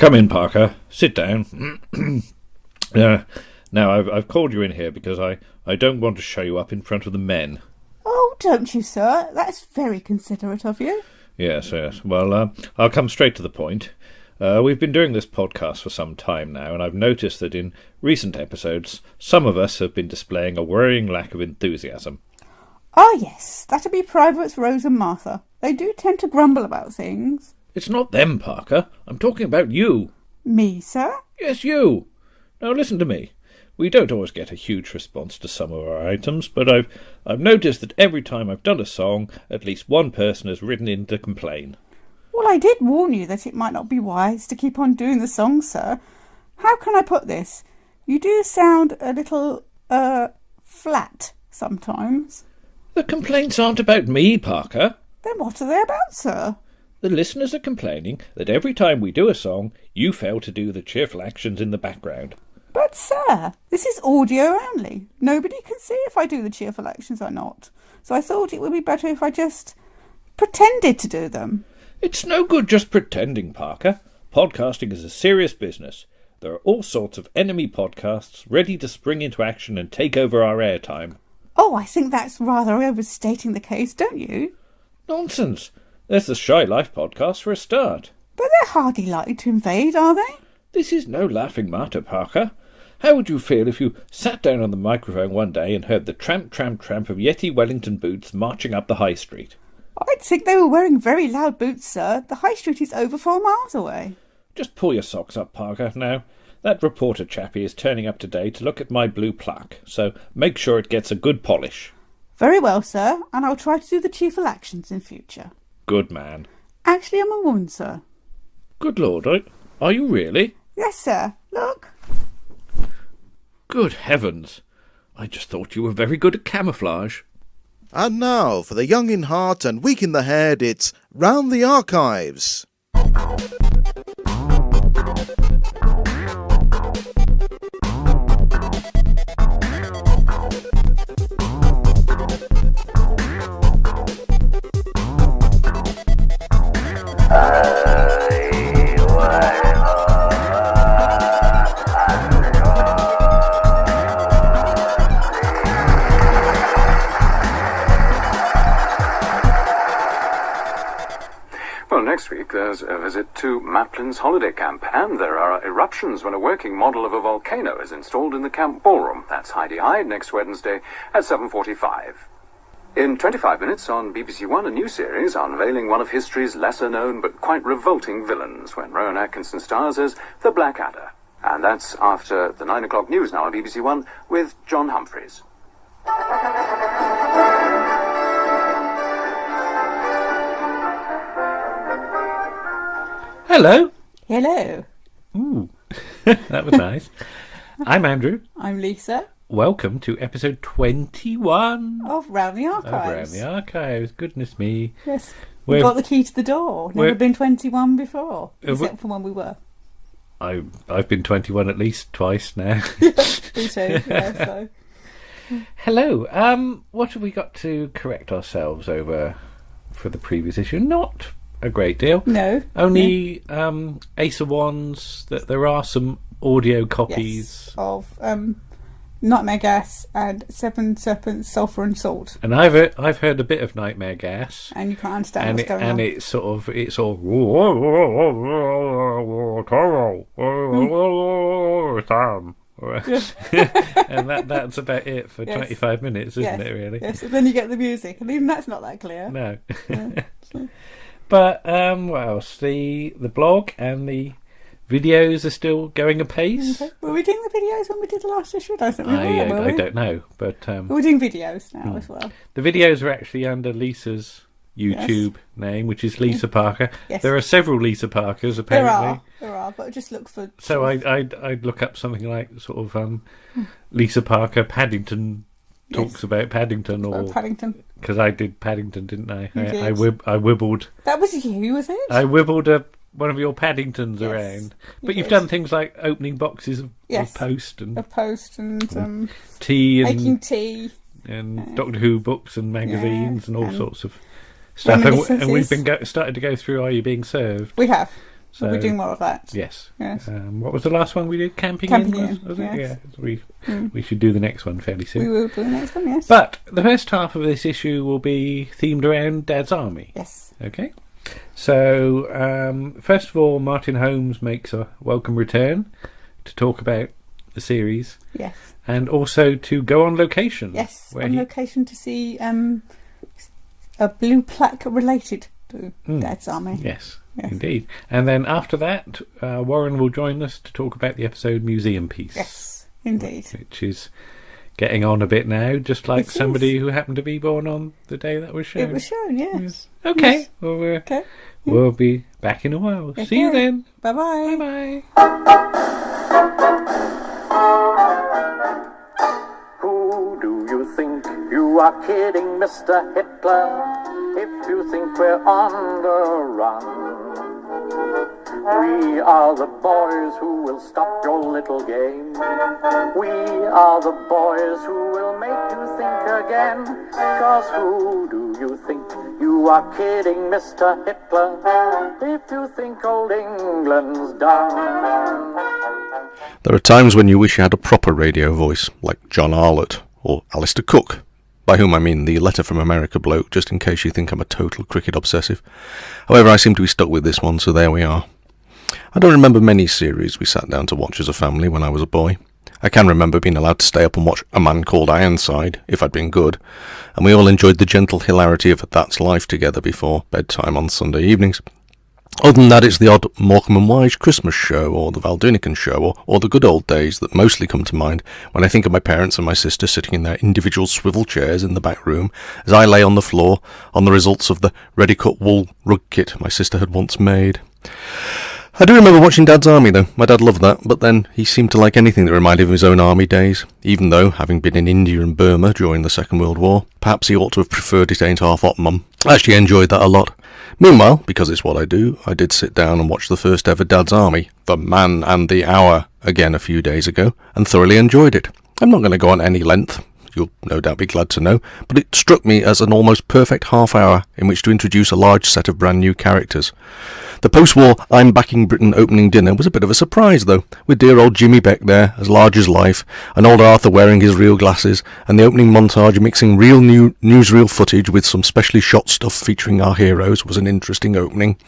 Come in, Parker. Sit down. Now, I've called you in here because I don't want to show you up in front of the men. Oh, don't you, sir? That's very considerate of you. Yes. Well, I'll come straight to the point. We've been doing this podcast for some time now, and I've noticed that in recent episodes, some of us have been displaying a worrying lack of enthusiasm. Ah, yes. That'd be Privates Rose and Martha. They do tend to grumble about things. It's not them, Parker. I'm talking about you. Me, sir? Yes, you. Now, listen to me. We don't always get a huge response to some of our items, but I've noticed that every time I've done a song, at least one person has written in to complain. Well, I did warn you that it might not be wise to keep on doing the song, sir. How can I put this? You do sound a little, flat sometimes. The complaints aren't about me, Parker. Then what are they about, sir? The listeners are complaining that every time we do a song, you fail to do the cheerful actions in the background. But, sir, this is audio only. Nobody can see if I do the cheerful actions or not. So I thought it would be better if I just pretended to do them. It's no good just pretending, Parker. Podcasting is a serious business. There are all sorts of enemy podcasts ready to spring into action and take over our airtime. Oh, I think that's rather overstating the case, don't you? Nonsense. There's the Shy Life podcast for a start. But they're hardly likely to invade, are they? This is no laughing matter, Parker. How would you feel if you sat down on the microphone one day and heard the tramp, tramp, tramp of Yeti Wellington boots marching up the high street? I'd think they were wearing very loud boots, sir. The high street is over 4 miles away. Just pull your socks up, Parker. Now, that reporter chappie is turning up today to look at my blue plaque, so make sure it gets a good polish. Very well, sir, and I'll try to do the cheerful actions in future. Good man. Actually, I'm a woman, sir. Good Lord, are you really? Yes, sir. Look. Good heavens. I just thought you were very good at camouflage. And now, for the young in heart and weak in the head, it's Round the Archives. Next week there's a visit to Maplin's holiday camp, and there are eruptions when a working model of a volcano is installed in the camp ballroom. That's Heidi Hyde next Wednesday at 7:45. In 25 minutes on BBC One, a new series unveiling one of history's lesser-known but quite revolting villains when Rowan Atkinson stars as the Blackadder. And that's after the 9 o'clock news now on BBC One with John Humphreys. Hello. Hello. Ooh, that was nice. I'm Andrew. I'm Lisa. Welcome to episode 21 of Round the Archives. Round the Archives. Goodness me. Yes. We got the key to the door. Never been 21 before, except for when we were. I've been 21 at least twice now. Me too. Yeah. So. Hello. What have we got to correct ourselves over for the previous issue? Not a great deal. No. Only Ace of Wands, that there are some audio copies of Nightmare Gas and Seven Serpents, Sulphur and Salt. And I've heard a bit of Nightmare Gas. And you can't understand what's going on. And it's all Sam. And that's about it for 25 minutes, isn't it, really? Yes, and then you get the music, and even that's not that clear. No. But what else? The blog and the videos are still going apace. Okay. Were we doing the videos when we did the last issue? I don't I don't know, but we're doing videos now as well. The videos are actually under Lisa's YouTube name, which is Lisa Parker. Yes. There are several Lisa Parkers apparently. There are, but just look for. So I'd look up something like sort of Lisa Parker Paddington. Talks about Paddington, or Paddington, because I did Paddington, didn't I? I wibbled. That was you, was it? I wibbled one of your Paddingtons around. But you've done things like opening boxes of post and tea and making tea and Doctor Who books and magazines and all sorts of stuff. And we've been started to go through Are You Being Served? We have. So we'll be doing more of that. Yes. Yes. What was the last one we did? Camping In, was yes. it? Yeah. We should do the next one fairly soon. We will do the next one, yes. But the first half of this issue will be themed around Dad's Army. Yes. Okay. So, first of all, Martin Holmes makes a welcome return to talk about the series. Yes. And also to go on location. Yes, on location to see a blue plaque related to Dad's Army. Yes, indeed. And then after that, Warren will join us to talk about the episode Museum Piece. Yes, indeed. Which is getting on a bit now, just like somebody who happened to be born on the day that was shown. It was shown, yes. Okay, yes. Well, we'll be back in a while. Okay. See you then. Bye-bye. Bye-bye. Who do you think you are kidding, Mr. Hitler? If you think we're on the run, we are the boys who will stop your little game. We are the boys who will make you think again. 'Cause who do you think you are kidding, Mr. Hitler? If you think old England's done. There are times when you wish you had a proper radio voice, like John Arlott or Alistair Cook, by whom I mean the Letter from America bloke, just in case you think I'm a total cricket obsessive. However, I seem to be stuck with this one, so there we are. I don't remember many series we sat down to watch as a family when I was a boy. I can remember being allowed to stay up and watch A Man Called Ironside, if I'd been good, and we all enjoyed the gentle hilarity of That's Life together before bedtime on Sunday evenings. Other than that, it's the odd Morecambe and Wise Christmas show, or the Val Doonican show, or the good old days that mostly come to mind when I think of my parents and my sister sitting in their individual swivel chairs in the back room, as I lay on the floor on the results of the ready-cut wool rug kit my sister had once made. I do remember watching Dad's Army, though. My dad loved that, but then he seemed to like anything that reminded him of his own army days, even though, having been in India and Burma during the Second World War, perhaps he ought to have preferred It Ain't Half Hot Mum. I actually enjoyed that a lot. Meanwhile, because it's what I do, I did sit down and watch the first ever Dad's Army, The Man and the Hour, again a few days ago, and thoroughly enjoyed it. I'm not going to go on any length, you'll no doubt be glad to know, but it struck me as an almost perfect half hour in which to introduce a large set of brand new characters. The post-war I'm Backing Britain opening dinner was a bit of a surprise, though, with dear old Jimmy Beck there, as large as life, and old Arthur wearing his real glasses, and the opening montage mixing real newsreel footage with some specially shot stuff featuring our heroes was an interesting opening.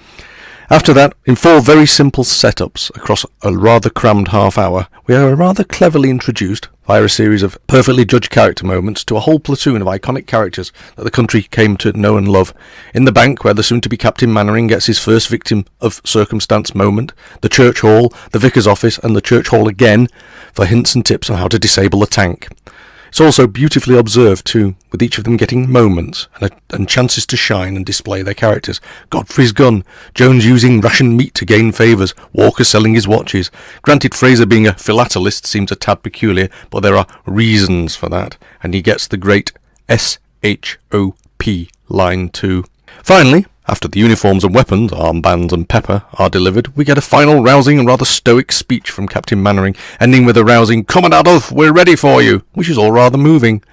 After that, in 4 very simple setups across a rather crammed half hour, we are rather cleverly introduced, via a series of perfectly judged character moments, to a whole platoon of iconic characters that the country came to know and love. In the bank, where the soon-to-be Captain Mannering gets his first victim of circumstance moment, the church hall, the vicar's office, and the church hall again, for hints and tips on how to disable a tank. It's also beautifully observed too, with each of them getting moments and chances to shine and display their characters. Godfrey's gun, Jones using rationed meat to gain favours, Walker selling his watches. Granted, Fraser being a philatelist seems a tad peculiar, but there are reasons for that, and he gets the great SHOP line too. Finally, after the uniforms and weapons, armbands and pepper, are delivered, we get a final rousing and rather stoic speech from Captain Mannering, ending with a rousing, "Come on, Adolf, we're ready for you," which is all rather moving.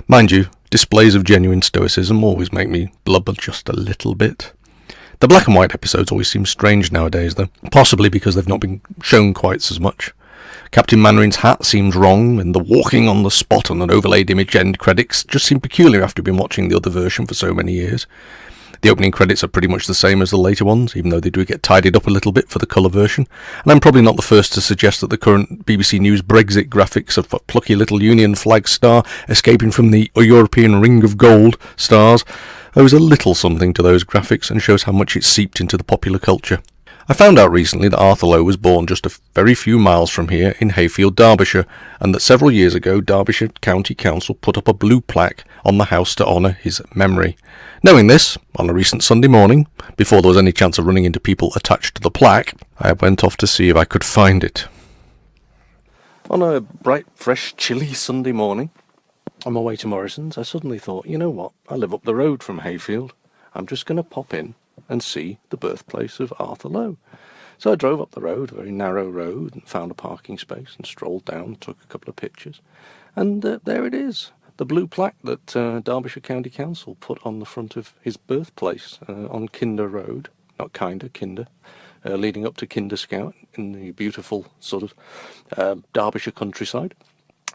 Mind you, displays of genuine stoicism always make me blubber just a little bit. The black and white episodes always seem strange nowadays, though, possibly because they've not been shown quite as much. Captain Mannering's hat seems wrong, and the walking on the spot on an overlaid image end credits just seem peculiar after been watching the other version for so many years. The opening credits are pretty much the same as the later ones, even though they do get tidied up a little bit for the colour version. And I'm probably not the first to suggest that the current BBC News Brexit graphics of a plucky little Union flag star escaping from the European Ring of Gold stars owes a little something to those graphics and shows how much it's seeped into the popular culture. I found out recently that Arthur Lowe was born just a very few miles from here in Hayfield, Derbyshire, and that several years ago Derbyshire County Council put up a blue plaque on the house to honour his memory. Knowing this, on a recent Sunday morning, before there was any chance of running into people attached to the plaque, I went off to see if I could find it. On a bright, fresh, chilly Sunday morning, on my way to Morrison's, I suddenly thought, you know what, I live up the road from Hayfield. I'm just going to pop in and see the birthplace of Arthur Lowe. So I drove up the road, a very narrow road, and found a parking space and strolled down, took a couple of pictures. And there it is, the blue plaque that Derbyshire County Council put on the front of his birthplace on Kinder Road. Not Kinder, leading up to Kinderscout in the beautiful sort of Derbyshire countryside.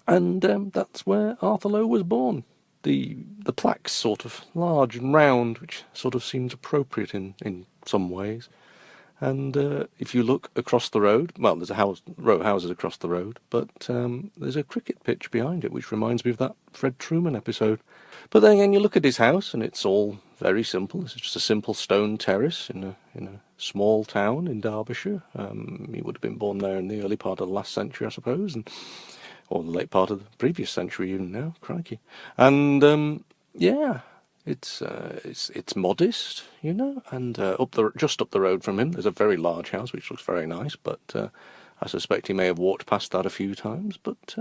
And that's where Arthur Lowe was born. The plaque's sort of large and round, which sort of seems appropriate in some ways. And if you look across the road, well, there's a row of houses across the road, but there's a cricket pitch behind it, which reminds me of that Fred Truman episode. But then again, you look at his house, and it's all very simple. It's just a simple stone terrace in a small town in Derbyshire. He would have been born there in the early part of the last century, I suppose, or the late part of the previous century even now, crikey. And, yeah, it's modest, you know, and just up the road from him there's a very large house which looks very nice, but I suspect he may have walked past that a few times, but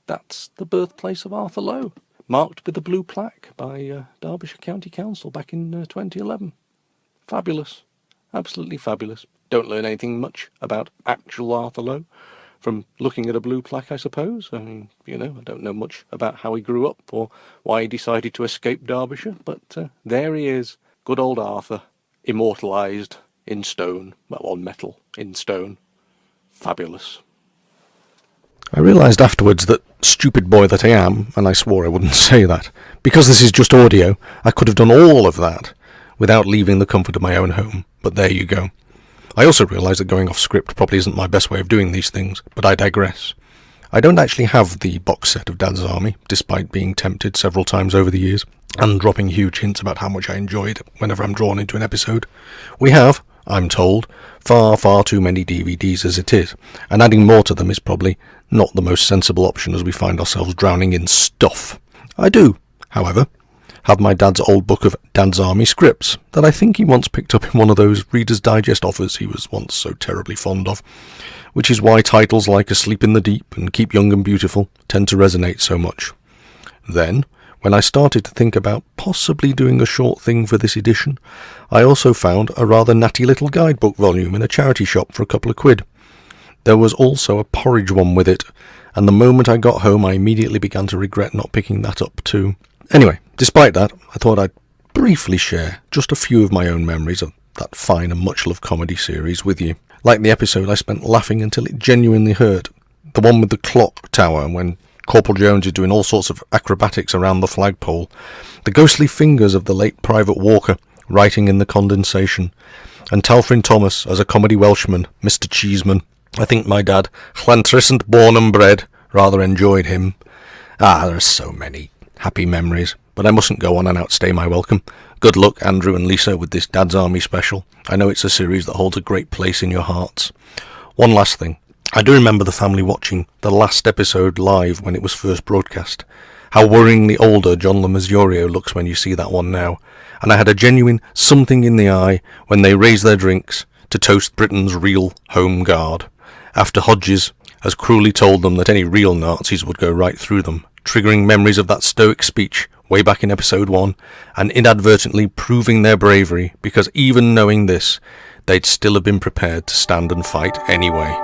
that's the birthplace of Arthur Lowe, marked with a blue plaque by Derbyshire County Council back in 2011. Fabulous. Absolutely fabulous. Don't learn anything much about actual Arthur Lowe from looking at a blue plaque, I suppose. I mean, you know, I don't know much about how he grew up or why he decided to escape Derbyshire, but there he is, good old Arthur, immortalised in stone, well, on metal, in stone. Fabulous. I realised afterwards that, stupid boy that I am, and I swore I wouldn't say that, because this is just audio, I could have done all of that without leaving the comfort of my own home, but there you go. I also realise that going off script probably isn't my best way of doing these things, but I digress. I don't actually have the box set of Dad's Army, despite being tempted several times over the years, and dropping huge hints about how much I enjoyed whenever I'm drawn into an episode. We have, I'm told, far, far too many DVDs as it is, and adding more to them is probably not the most sensible option as we find ourselves drowning in stuff. I do, however, have my dad's old book of Dad's Army scripts that I think he once picked up in one of those Reader's Digest offers he was once so terribly fond of, which is why titles like Asleep in the Deep and Keep Young and Beautiful tend to resonate so much. Then, when I started to think about possibly doing a short thing for this edition, I also found a rather natty little guidebook volume in a charity shop for a couple of quid. There was also a porridge one with it, and the moment I got home I immediately began to regret not picking that up too. Anyway, despite that, I thought I'd briefly share just a few of my own memories of that fine and much-loved comedy series with you. Like the episode I spent laughing until it genuinely hurt, the one with the clock tower when Corporal Jones is doing all sorts of acrobatics around the flagpole, the ghostly fingers of the late Private Walker writing in the condensation, and Talfrin Thomas as a comedy Welshman, Mr. Cheeseman. I think my dad, Llantrisant born and bred, rather enjoyed him. There are so many happy memories, but I mustn't go on and outstay my welcome. Good luck, Andrew and Lisa, with this Dad's Army special. I know it's a series that holds a great place in your hearts. One last thing. I do remember the family watching the last episode live when it was first broadcast. How worryingly older John Le Mesurier looks when you see that one now. And I had a genuine something in the eye when they raised their drinks to toast Britain's real Home Guard, after Hodges has cruelly told them that any real Nazis would go right through them, triggering memories of that stoic speech way back in episode 1, and inadvertently proving their bravery, because even knowing this, they'd still have been prepared to stand and fight anyway.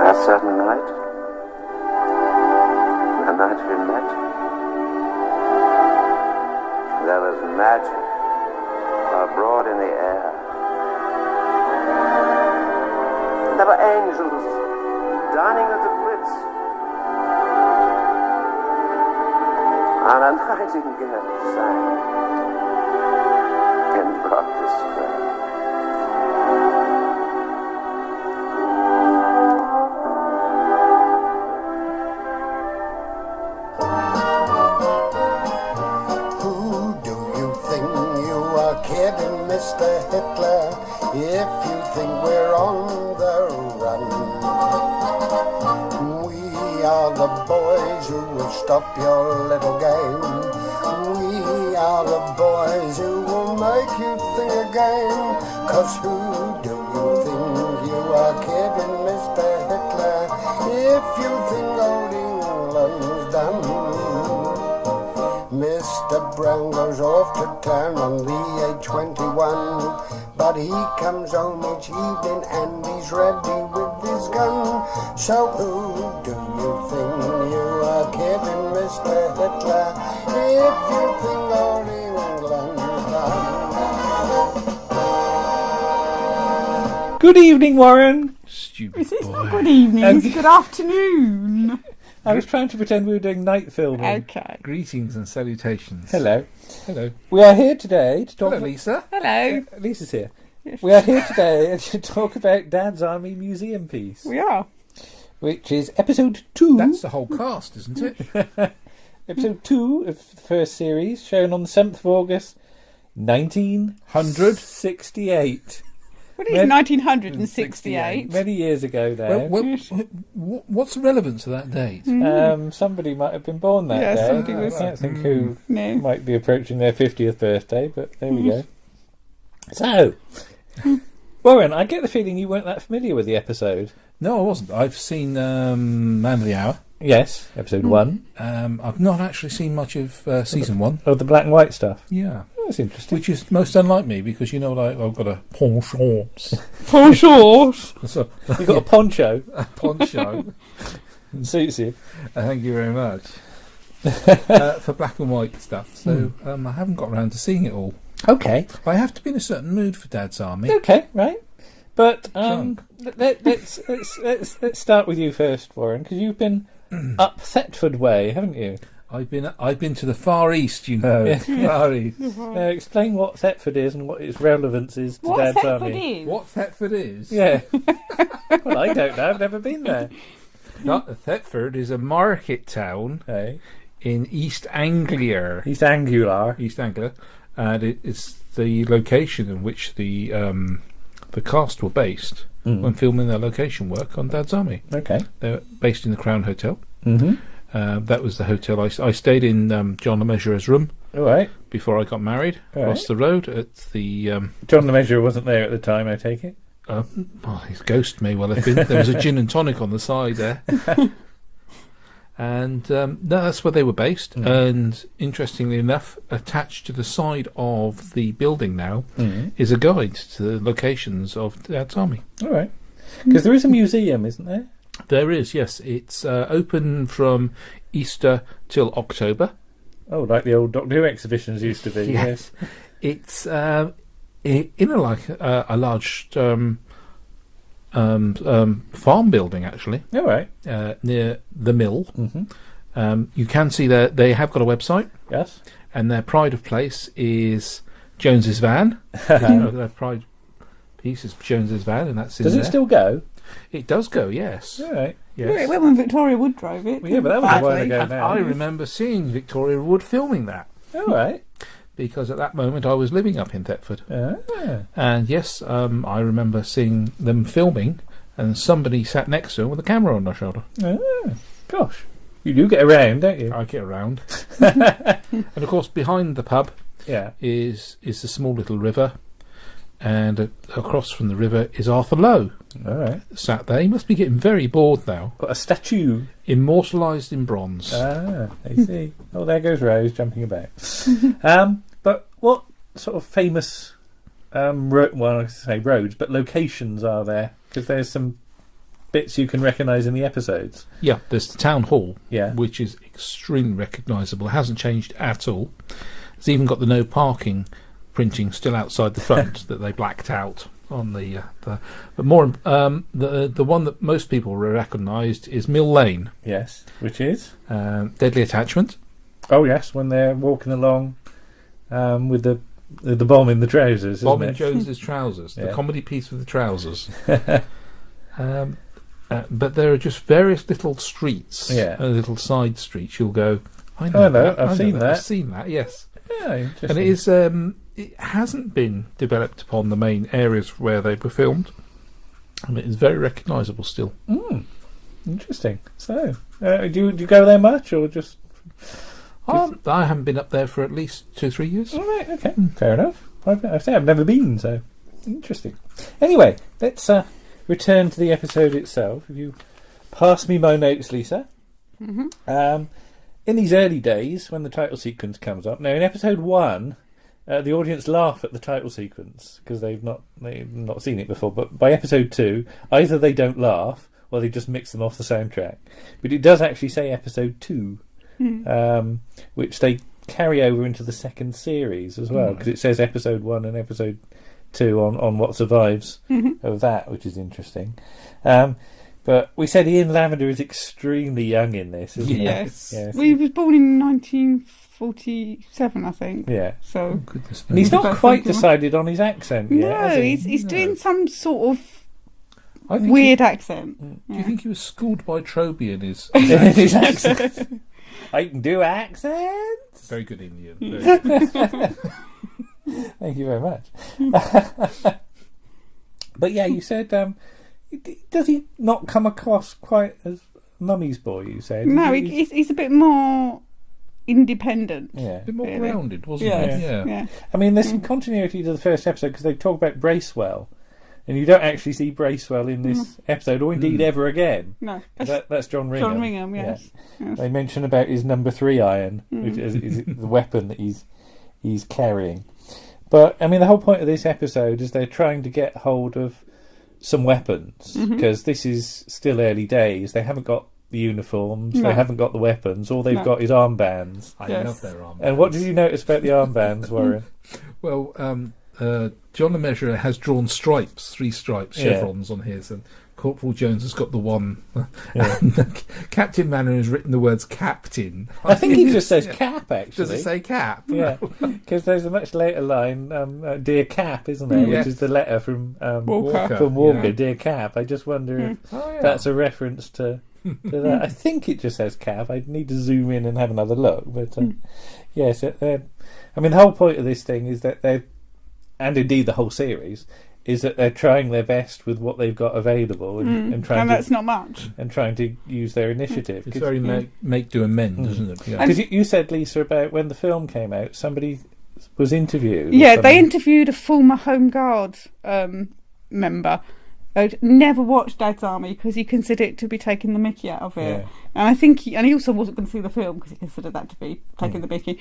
That certain night, the night we met, there was magic abroad in the air. There were angels dining at the Ritz, and a nightingale sang in Berkeley Square. Who do you think you are kidding, Mr. Hitler, if you think we're on the run? We are the boys who will stop your little game. We are the boys who will make you think again. 'Cause who do you think you are kidding, Mr. Hitler, if you think old England's done? Mr. Brown goes off to town on the A21, but he comes home each evening and he's ready with his gun. So who do you think you are kidding, Mr. Hitler, if you think old England's done? Good evening, Warren. Stupid It's boy. not good evening, it's good afternoon. I was trying to pretend we were doing night filming. Okay. Greetings and salutations. Hello. Hello. We are here today to talk Hello, Lisa. Hello. Lisa's here. We are here today to talk about Dad's Army Museum piece, We are. which is episode 2. That's the whole cast, isn't it? Episode 2 of the first series, shown on the 7th of August, 1968. What is 1968? Many years ago now. What's the relevance of that date? Somebody might have been born that Yeah, day. somebody was- I don't think who No. might be approaching their 50th birthday, but there we go. So, Warren, I get the feeling you weren't that familiar with the episode. No, I wasn't. I've seen Man of the Hour. Yes, episode 1. I've not actually seen much of season 1. Of the black and white stuff. Yeah. Oh, that's interesting. Which is most unlike me because, you know, like I've got a penchant. For sure. So, You've got a poncho. poncho. It suits you. Thank you very much. For black and white stuff. So I haven't got around to seeing it all. Okay. But I have to be in a certain mood for Dad's Army. Okay, right. But Junk. let's start with you first, Warren, because you've been up Thetford way, haven't you? I've been to the Far East, you know. Far East. Explain what Thetford is and what its relevance is to What Dad's Thetford Army. is? What Thetford is? Yeah. Well, I don't know. I've never been there. Thetford is a market town Hey. in East Anglia. East Angular. East Anglia. And it's the location in which the cast were based when filming their location work on Dad's Army. Okay. They're based in the Crown Hotel. Mm-hmm. That was the hotel I stayed in. John Le Mesureur's room All right. before I got married. All Across right. the road at the. John the Measurer wasn't there at the time, I take it. Well, his ghost may well have been. There was a gin and tonic on the side there. And no, that's where they were based. And interestingly enough, attached to the side of the building now is a guide to the locations of Dad's Army. All right. Because there is a museum, isn't there? There is, yes. It's open from Easter till October. Oh, like the old Doctor Who exhibitions used to be. Yes. It's in a large farm building, actually, All right. near the mill. Mm-hmm. You can see that they have got a website, Yes. and their pride of place is Jones's van. Their pride piece is Jones's van, and that's in Does there. it still go? It does go, yes. All right. Well, it Yes. went when Victoria Wood drove it. Well, yeah, but that was a while ago And now. I remember seeing Victoria Wood filming that, All right. because at that moment I was living up in Thetford. Ah. And yes, I remember seeing them filming, and somebody sat next to them with a camera on their shoulder. Ah. Gosh. You do get around, don't you? I get around. And of course, behind the pub Yeah. is the small little river, and across from the river is Arthur Lowe, All right. sat there. He must be getting very bored now. Got a statue. Immortalised in bronze. Ah, I see. Oh, there goes Rose jumping about. But what sort of famous, well, I say roads, but locations are there? Because there's some bits you can recognise in the episodes. Yeah, there's the town hall, Yeah. which is extremely recognisable. It hasn't changed at all. It's even got the no parking printing still outside the front that they blacked out on the but more the one that most people recognised is Mill Lane, Yes. Which is? Deadly Attachment. Oh, yes, when they're walking along with the bomb in the trousers, Bob isn't and it? Jones's trousers, the Yeah. comedy piece with the trousers. But there are just various little streets, Yeah. little side streets. You'll go, I Oh, no, that, I've I know seen that. I've seen that, yes. Yeah, interesting. And it is. It hasn't been developed upon the main areas where they were filmed, and it is very recognisable still. Interesting. So, do you go there much, or just? I haven't been up there for at least 2-3 years. All right. Okay. Fair enough. I've never been, so interesting. Anyway, let's return to the episode itself. If you pass me my notes, Lisa. Mm-hmm. In these early days, when the title sequence comes up, now in episode 1, the audience laugh at the title sequence because they've not seen it before. But by episode 2, either they don't laugh or they just mix them off the soundtrack. But it does actually say episode 2, which they carry over into the second series as well, because it says episode 1 and episode too on what survives of that, which is interesting. But we said Ian Lavender is extremely young in this, isn't he? Yes. He was born in 1947, I think. Yeah. So, Goodness and he's me. not quite decided on his accent yet, no, has he? he's doing some sort of I think weird accent. Do you think he was schooled by Troby in his His accent. I can do accents. very good Indian? Very good. Thank you very much. But yeah, you said, does he not come across quite as Mummy's boy, you said? No, he's a bit more independent. Yeah. A bit more Really? grounded, wasn't Yes. he? Yeah. I mean, there's some continuity to the first episode because they talk about Bracewell, and you don't actually see Bracewell in this episode, or indeed ever again. No. That's John Ringham. John Ringham, yes. Yeah. Yes. They mention about his number 3 iron, which is the weapon that he's carrying. But I mean, the whole point of this episode is they're trying to get hold of some weapons because this is still early days. They haven't got the uniforms, No. they haven't got the weapons. All they've got is armbands. I Yes. love their armbands. And what did you notice about the armbands, Warren? Well, John the Measurer has drawn stripes, 3 stripes, chevrons on his, and Corporal Jones has got the one. And Captain Mannering has written the words captain. I think he just says cap, actually. Does it say cap? Yeah, because there's a much later line, "Dear Cap," isn't there? Yes. Which is the letter from Walker. From Walker, Yeah. "Dear Cap." I just wonder if Oh, yeah. that's a reference to that. I think it just says Cap. I need to zoom in and have another look. But yes, I mean, the whole point of this thing is that they're, and indeed the whole series, is that they're trying their best with what they've got available and trying And to that's not much. use their initiative. It's very make do amend, isn't it? Yeah. Because you said, Lisa, about when the film came out, somebody was interviewed. or Yeah, they something. interviewed a former Home Guard member who'd never watched Dad's Army because he considered it to be taking the mickey out of it. Yeah. And I think he also wasn't going to see the film because he considered that to be taking the mickey.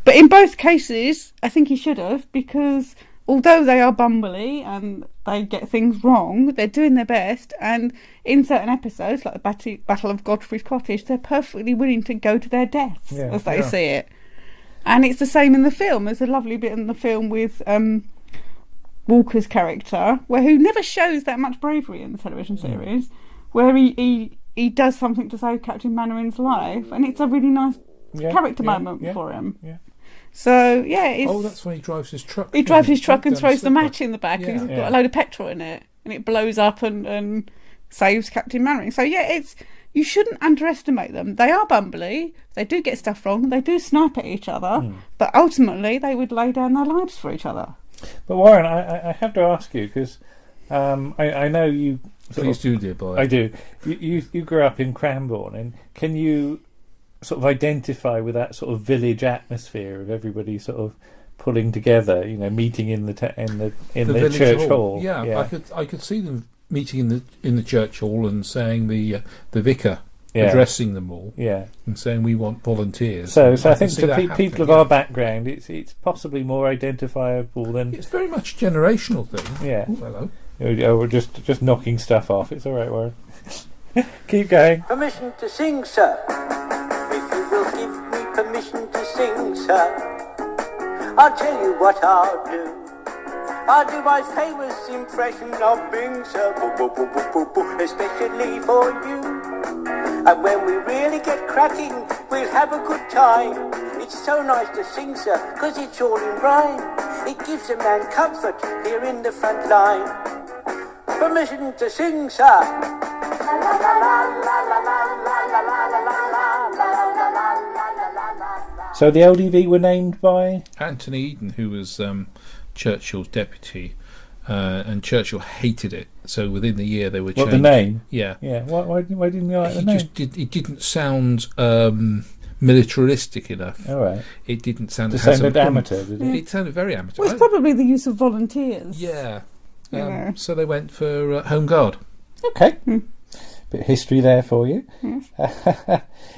But in both cases, I think he should have, because although they are bumbly and they get things wrong, they're doing their best. And in certain episodes, like the Battle of Godfrey's Cottage, they're perfectly willing to go to their deaths as they see it. And it's the same in the film. There's a lovely bit in the film with Walker's character, who never shows that much bravery in the television series, where he does something to save Captain Mannering's life, and it's a really nice character moment for him. Yeah. So it's That's when he drives his truck. he drives his truck and down throws the slipper. match in the back, and he's Yeah. got a load of petrol in it, and it blows up and saves Captain Mannering. So you shouldn't underestimate them. They are bumbly, they do get stuff wrong, they do snipe at each other, but ultimately they would lay down their lives for each other. But Warren, I have to ask you, because I know you... Please do, dear boy. I do. You grew up in Cranbourne, and can you sort of identify with that sort of village atmosphere of everybody sort of pulling together, meeting in the village church hall? Yeah, I could see them meeting in the church hall and saying the vicar addressing them all, and saying we want volunteers. So I think see to that people of our background, it's possibly more identifiable than It's very much a generational thing. Yeah. Oh, hello. we're just knocking stuff off. It's all right, Warren. Keep going. Permission to sing, sir. If you will give me permission to sing, sir, I'll tell you what I'll do. I'll do my famous impression of Bing, sir, especially for you. And when we really get cracking, we'll have a good time. It's so nice to sing, sir, 'cause it's all in rhyme. It gives a man comfort here in the front line. Permission to sing, sir. So the LDV were named by... Anthony Eden, who was Churchill's deputy, and Churchill hated it. So within the year they were changed. What, the name? Yeah. Yeah. Why didn't you like the name? It didn't sound militaristic enough. All right. It didn't sound... It sounded amateur, did it? It sounded very amateur. Well, it's probably the use of volunteers. Yeah. Yeah. So they went for Home Guard. Okay. Bit of history there for you.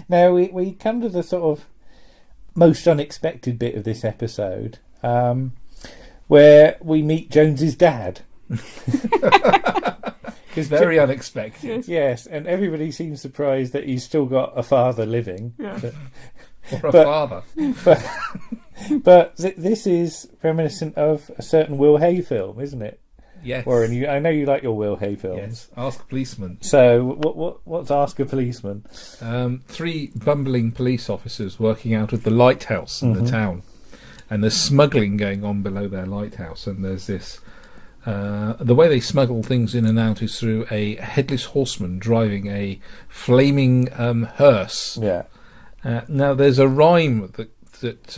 Now we come to the sort of most unexpected bit of this episode, where we meet Jones's dad. Very unexpected. Yes, and everybody seems surprised that he's still got a father living. Or a father. But this is reminiscent of a certain Will Hay film, isn't it? Yes. Warren, I know you like your Will Hay films. Yes. Ask a Policeman. So what's Ask a Policeman? 3 bumbling police officers working out of the lighthouse in the town, and there's smuggling going on below their lighthouse, and there's this. The way they smuggle things in and out is through a headless horseman driving a flaming hearse. Yeah. Now there's a rhyme that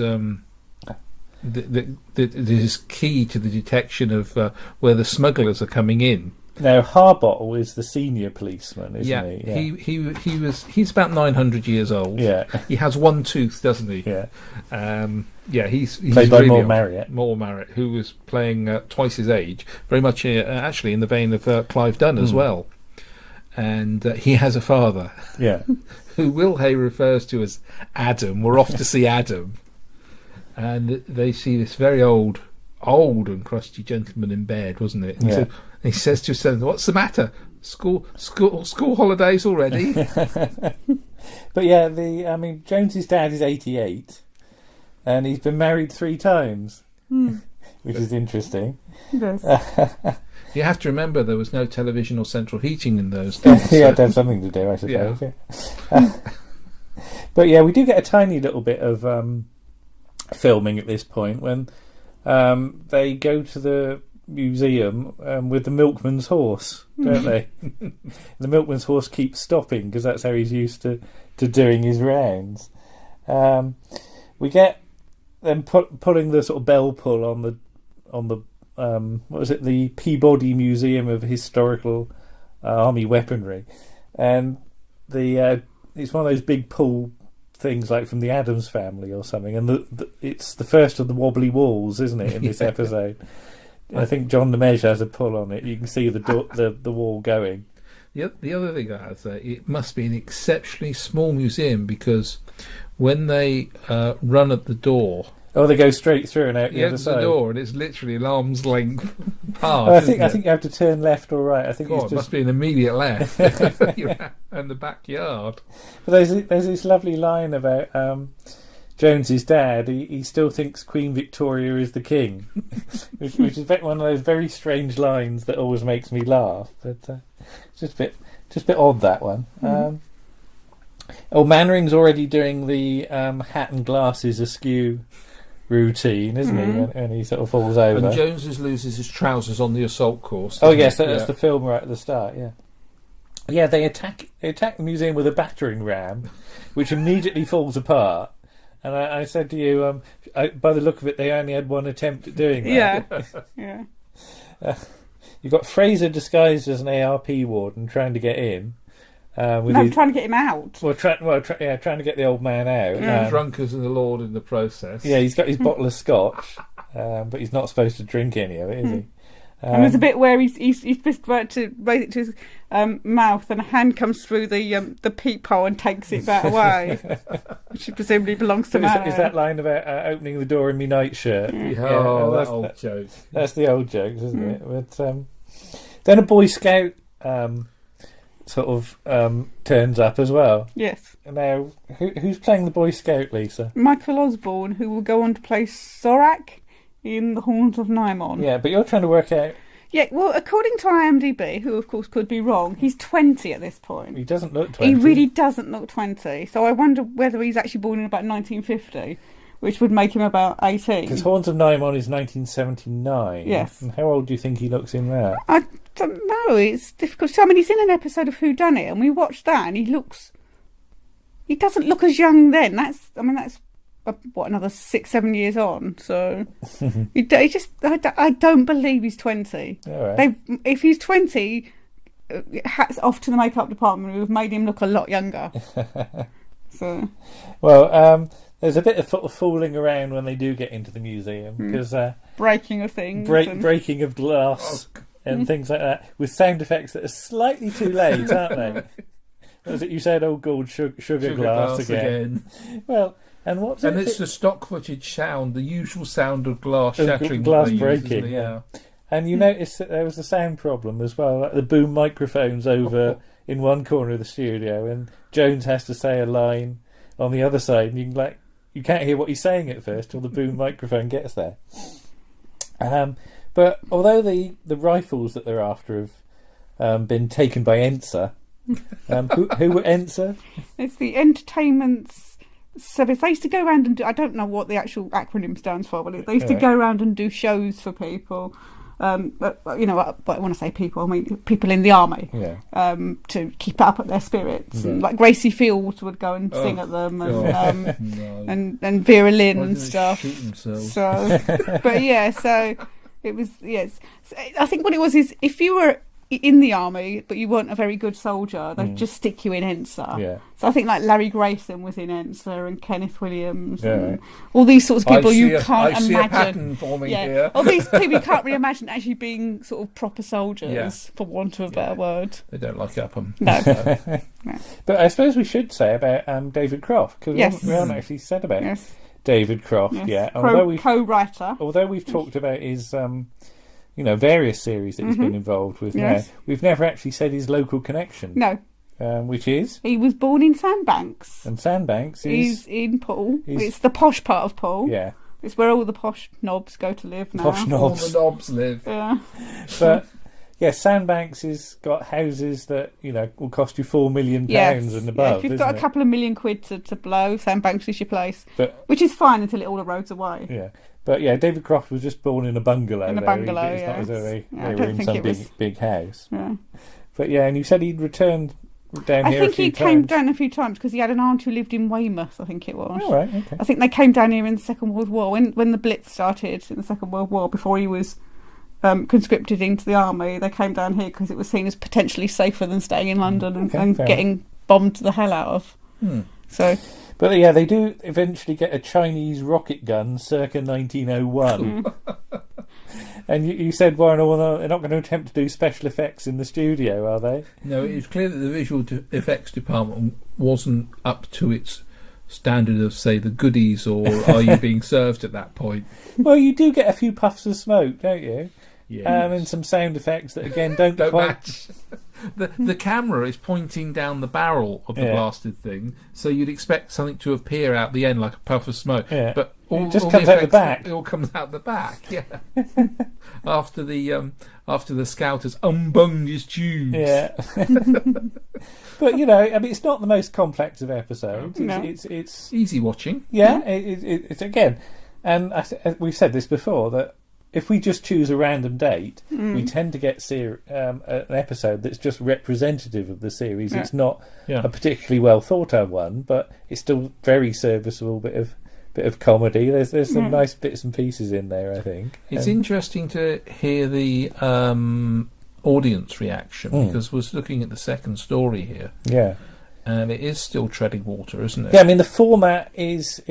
is key to the detection of where the smugglers are coming in. Now Harbottle is the senior policeman, isn't he? Yeah. He's about 900 years old. Yeah. He has one tooth, doesn't he? Yeah. He's played by really Maul old. Marriott. Maul Marriott, who was playing twice his age, very much actually in the vein of Clive Dunn as well. And he has a father. Yeah. Who Will Hay refers to as Adam. We're off to see Adam. And they see this very old and crusty gentleman in bed, wasn't it? And Yeah. so he says to his son, "What's the matter? School holidays already?" But yeah, Jones's dad is 88, and he's been married 3 times, which is interesting. Yes. You have to remember there was no television or central heating in those days. He had to have something to do, I suppose. Yeah. But yeah, we do get a tiny little bit of filming at this point when they go to the museum with the milkman's horse, don't they? The milkman's horse keeps stopping because that's how he's used to doing his rounds. We get them pulling the sort of bell pull on the what was it, the Peabody Museum of Historical Army Weaponry, and it's one of those big pull things like from the Addams Family or something, and it's the first of the wobbly walls, isn't it, in this episode? I think John Nemej has a pull on it. You can see the wall going. The other thing I had to say, it must be an exceptionally small museum, because when they run at the door... Oh, they go straight through and out the other side. The door, and it's literally an arm's length path. I think you have to turn left or right. I think it must be an immediate left. And the backyard. But there's this lovely line about Jones's dad. He still thinks Queen Victoria is the king, which is one of those very strange lines that always makes me laugh. But it's just a bit odd, that one. Mannering's already doing the hat and glasses askew routine, isn't he? When he sort of falls over. And Jones loses his trousers on the assault course. Oh yes, that's the film right at the start. Yeah. They attack the museum with a battering ram, which immediately falls apart. And I said to you, by the look of it, they only had one attempt at doing that. Yeah. You've got Fraser disguised as an ARP warden trying to get in. Trying to get him out. Trying to get the old man out. Drunk as the Lord in the process. Yeah, he's got his bottle of scotch, but he's not supposed to drink any of it, is he? And there's a bit where he's just about to raise it to his mouth, and a hand comes through the peephole and takes it back away, which presumably belongs to Manning. Is that line about opening the door in my nightshirt? That old joke. That's the old jokes, isn't it? But then a Boy Scout sort of turns up as well. Yes. Now, who's playing the Boy Scout, Lisa? Michael Osborne, who will go on to play Sorak in The Horns of Nimon. Yeah, but you're trying to work out... Yeah, well, according to IMDb, who of course could be wrong, he's 20 at this point. He doesn't look 20. He really doesn't look 20. So I wonder whether he's actually born in about 1950, which would make him about 18. Because Horns of Nimon is 1979. Yes. And how old do you think he looks in that? I don't know. It's difficult. So, I mean, he's in an episode of Whodunit, and we watched that, and he doesn't look as young then. That's another 6-7 years on. So I don't believe he's 20. All right. If he's 20, hats off to the makeup department, who have made him look a lot younger. So, well, there's a bit of fooling around when they do get into the museum, because breaking of things, breaking of glass and things like that, with sound effects that are slightly too late, aren't they? What was it you said? Oh, gold sugar glass again. Well. And it's the stock footage sound, the usual sound of glass shattering, glass breaking. Yeah. And you notice that there was a sound problem as well. Like the boom microphones over in one corner of the studio, and Jones has to say a line on the other side, and you can't hear what he's saying at first till the boom microphone gets there. But although the rifles that they're after have been taken by ENSA, who were ENSA? It's the Entertainment Service. They used to go around and do, I don't know what the actual acronym stands for, but they used to go around and do shows for people. But when I say people, I mean people in the army, to keep up their spirits. And, like Gracie Fields would go and sing at them, and Vera Lynn and stuff. So, but yeah, so it was. Yes, I think what it was is if you were in the army but you weren't a very good soldier, they'd just stick you in ENSA. Yeah. So I think like Larry Grayson was in ENSA and Kenneth Williams and all these sorts of people you can't imagine. I see a pattern forming here. All these people you can't really imagine actually being sort of proper soldiers, for want of a better word. They don't like Upham. No. No. But I suppose we should say about David Croft, because we haven't actually said about David Croft yet. Co-writer. Although we've talked about his various series that he's been involved with now. We've never actually said his local connection. No. Which is? He was born in Sandbanks. And Sandbanks is... He's in Poole. It's the posh part of Poole. Yeah. It's where all the posh knobs go to live now. Posh knobs. All the knobs live. Yeah. But, Sandbanks has got houses that, will cost you £4 million and above. If you've got a couple of million quid to blow, Sandbanks is your place. Which is fine until it all erodes away. Yeah. But David Croft was just born in a bungalow. It's not as though they were in some big house. Yeah. But and you said he'd returned down here a few times. I think he came down a few times because he had an aunt who lived in Weymouth, I think it was. Oh, right, okay. I think they came down here in the Second World War. When the Blitz started in the Second World War, before he was conscripted into the army, they came down here because it was seen as potentially safer than staying in London and getting bombed the hell out of. So... But they do eventually get a Chinese rocket gun circa 1901. And you said, Warren, they're not going to attempt to do special effects in the studio, are they? No, it's clear that the visual effects department wasn't up to its standard of, say, the Goodies or Are You Being Served at that point. Well, you do get a few puffs of smoke, don't you? Yes. And some sound effects that, again, don't quite... match. The camera is pointing down the barrel of the blasted thing, so you'd expect something to appear out the end like a puff of smoke. Yeah. But it just comes out the back. It all comes out the back, after the scout has unbunged his tubes. Yeah. But, it's not the most complex of episodes. No. It's easy watching. Yeah, it's again... And we've said this before, that if we just choose a random date, we tend to get an episode that's just representative of the series. It's not a particularly well thought out one, but it's still very serviceable bit of comedy. There's some nice bits and pieces in there, I think. It's interesting to hear the audience reaction, because we're looking at the second story here. Yeah. And it is still treading water, isn't it? Yeah, I mean, the format is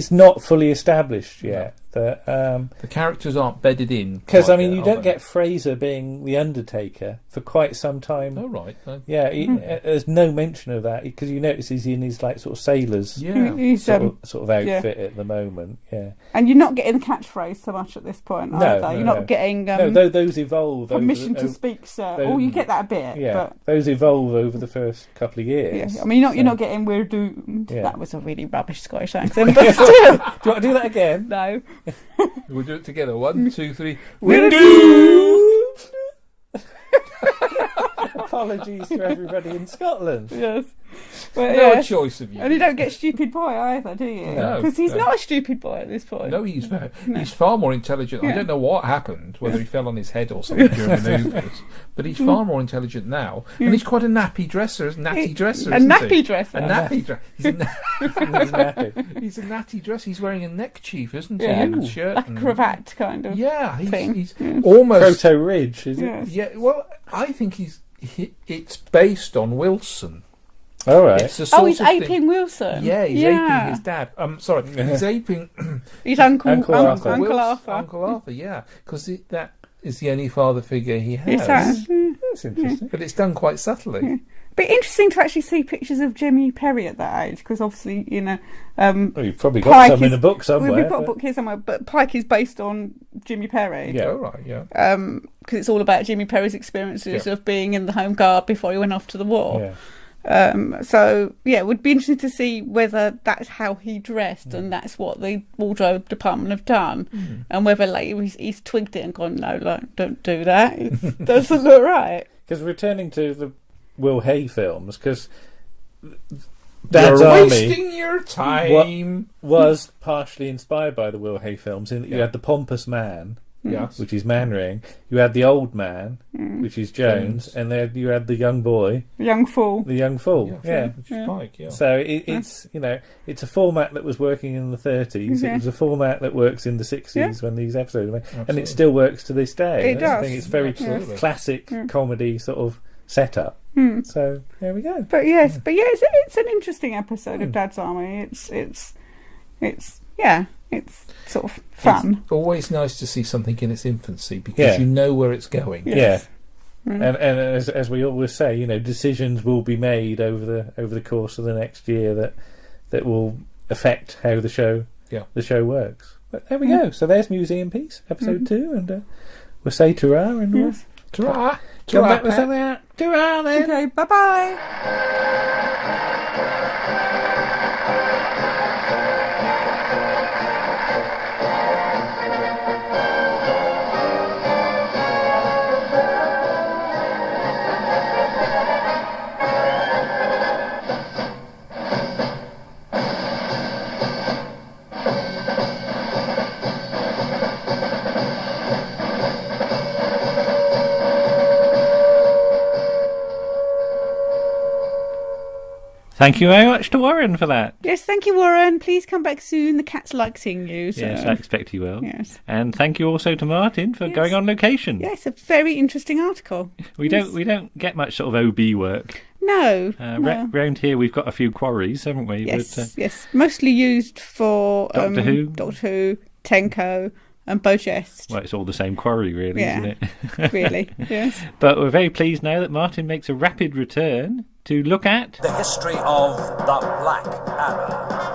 not fully established yet. The characters aren't bedded in. Because, you don't get Fraser being the Undertaker for quite some time. Oh, right. There's no mention of that, because you notice he's in his sort of sailors sort of outfit at the moment. Yeah. And you're not getting the catchphrase so much at this point, either. You're not getting... those evolve. Permission to speak, sir. You get that a bit. Yeah, but those evolve over the first couple of years. Yeah. You're not getting We're Doomed. Yeah. That was a really rubbish Scottish accent, but still. Do you want to do that again? No. We'll do it together. 1, 2, 3. We're doomed! Apologies to everybody in Scotland. Yes. No choice of you. And you don't get Stupid Boy either, do you? No. Because he's not a stupid boy at this point. No, he's far more intelligent. I don't know what happened, whether he fell on his head or something during manoeuvres, but he's far more intelligent now. And he's quite a nappy dresser, a nappy dresser, isn't he? Nappy dresser. A nappy dresser. He's a natty dress. He's wearing a neckchief, isn't he? Yeah. And shirt. A cravat kind of thing. He's almost... Proto Ridge, is it? Yeah, well, I think it's based on Wilson. All right. He's aping Wilson. Yeah, he's aping his dad. Sorry, he's aping... His Uncle Arthur. Uncle Arthur, yeah. Because that is the only father figure he has. That's interesting. But it's done quite subtly. Yeah. But interesting to actually see pictures of Jimmy Perry at that age, because obviously, you've probably got some in a book somewhere. We've got a book here somewhere, but Pike is based on Jimmy Perry. Yeah, right, yeah. Because it's all about Jimmy Perry's experiences of being in the Home Guard before he went off to the war. Yeah. So yeah, it would be interesting to see whether that's how he dressed and that's what the wardrobe department have done, and whether later he's twigged it and gone, no, like, don't do that. It doesn't look right. Because returning to the Will Hay films, because Dad's Army wasting your time. Was partially inspired by the Will Hay films. In that you had the pompous man, which is Manring. You had the old man, which is Jones, and then you had the young boy, The young fool. the young fool. Which is Pike, yeah. So it's it's a format that was working in the 30s. It was a format that works in the 60s when these episodes were made, and it still works to this day. It does. I think it's very classic comedy sort of setup. So there we go. But it's an interesting episode of Dad's Army. It's sort of fun. It's always nice to see something in its infancy because you know where it's going. Yeah. And as we always say, decisions will be made over the course of the next year that will affect how the show works. But there we go. So there's Museum Piece, episode 2, and we'll say ta-ra and we'll Ta-ra. come back with something out. Ta-ra then. Okay, bye-bye. Thank you very much to Warren for that. Yes, thank you, Warren. Please come back soon. The cats like seeing you. So. Yes, I expect he will. Yes. And thank you also to Martin for going on location. Yes, a very interesting article. We don't get much sort of OB work. No. Round here we've got a few quarries, haven't we? Yes, but, yes. Mostly used for Doctor Who, Tenko, and Bojest. Well, it's all the same quarry, really, isn't it? Really, yes. But we're very pleased now that Martin makes a rapid return to look at the history of the Black Adder.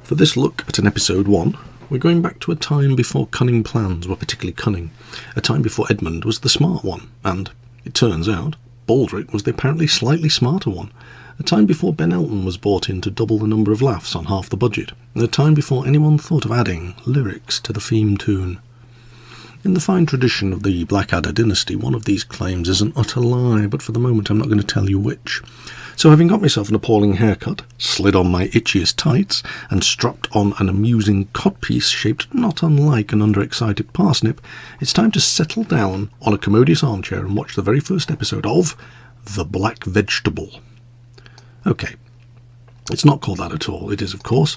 For this look at an episode 1, we're going back to a time before cunning plans were particularly cunning, a time before Edmund was the smart one, and, it turns out, Baldric was the apparently slightly smarter one, a time before Ben Elton was brought in to double the number of laughs on half the budget, and a time before anyone thought of adding lyrics to the theme tune. In the fine tradition of the Blackadder dynasty, one of these claims is an utter lie, but for the moment I'm not going to tell you which. So having got myself an appalling haircut, slid on my itchiest tights, and strapped on an amusing codpiece shaped not unlike an underexcited parsnip, it's time to settle down on a commodious armchair and watch the very first episode of The Black Vegetable. Okay, it's not called that at all. It is, of course,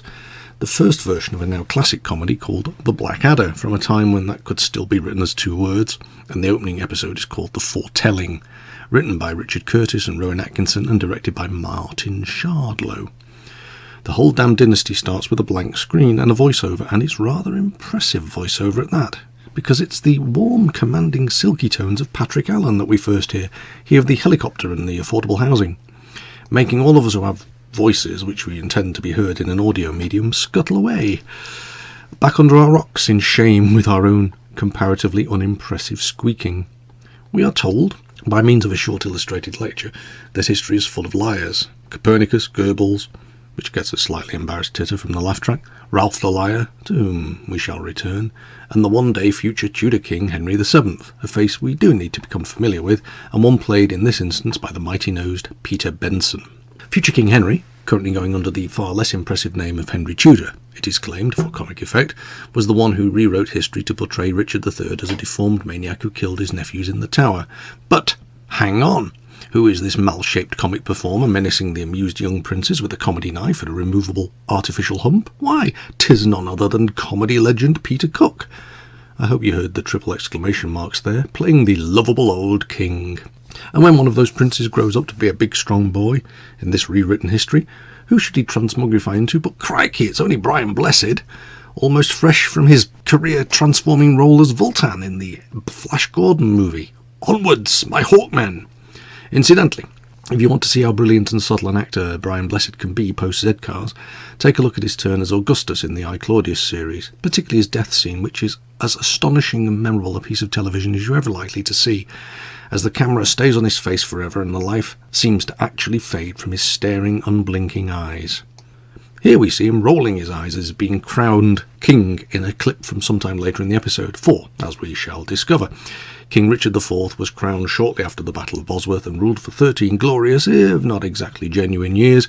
the first version of a now classic comedy called The Blackadder, from a time when that could still be written as 2 words, and the opening episode is called The Foretelling, written by Richard Curtis and Rowan Atkinson and directed by Martin Holmes. The whole damn dynasty starts with a blank screen and a voiceover, and it's rather impressive voiceover at that, because it's the warm, commanding, silky tones of Patrick Allen that we first hear of the helicopter and the affordable housing, making all of us who have voices which we intend to be heard in an audio medium scuttle away, back under our rocks in shame with our own comparatively unimpressive squeaking. We are told, by means of a short illustrated lecture, that history is full of liars. Copernicus, Goebbels, which gets a slightly embarrassed titter from the laugh track, Ralph the Liar, to whom we shall return, and the one-day future Tudor King Henry VII, a face we do need to become familiar with, and one played in this instance by the mighty-nosed Peter Benson. Future King Henry, currently going under the far less impressive name of Henry Tudor, it is claimed, for comic effect, was the one who rewrote history to portray Richard III as a deformed maniac who killed his nephews in the Tower. But, hang on! Who is this mal-shaped comic performer menacing the amused young princes with a comedy knife and a removable artificial hump? Why, 'tis none other than comedy legend Peter Cook. I hope you heard the triple exclamation marks there, playing the lovable old king. And when one of those princes grows up to be a big strong boy, in this rewritten history, who should he transmogrify into but crikey, it's only Brian Blessed, almost fresh from his career-transforming role as Vultan in the Flash Gordon movie. Onwards, my Hawkmen! Incidentally, if you want to see how brilliant and subtle an actor Brian Blessed can be post-Z-Cars, take a look at his turn as Augustus in the I, Claudius series, particularly his death scene, which is as astonishing and memorable a piece of television as you're ever likely to see, as the camera stays on his face forever and the life seems to actually fade from his staring, unblinking eyes. Here we see him rolling his eyes as being crowned king in a clip from sometime later in the episode, for, as we shall discover, King Richard IV was crowned shortly after the Battle of Bosworth and ruled for 13 glorious, if not exactly genuine years,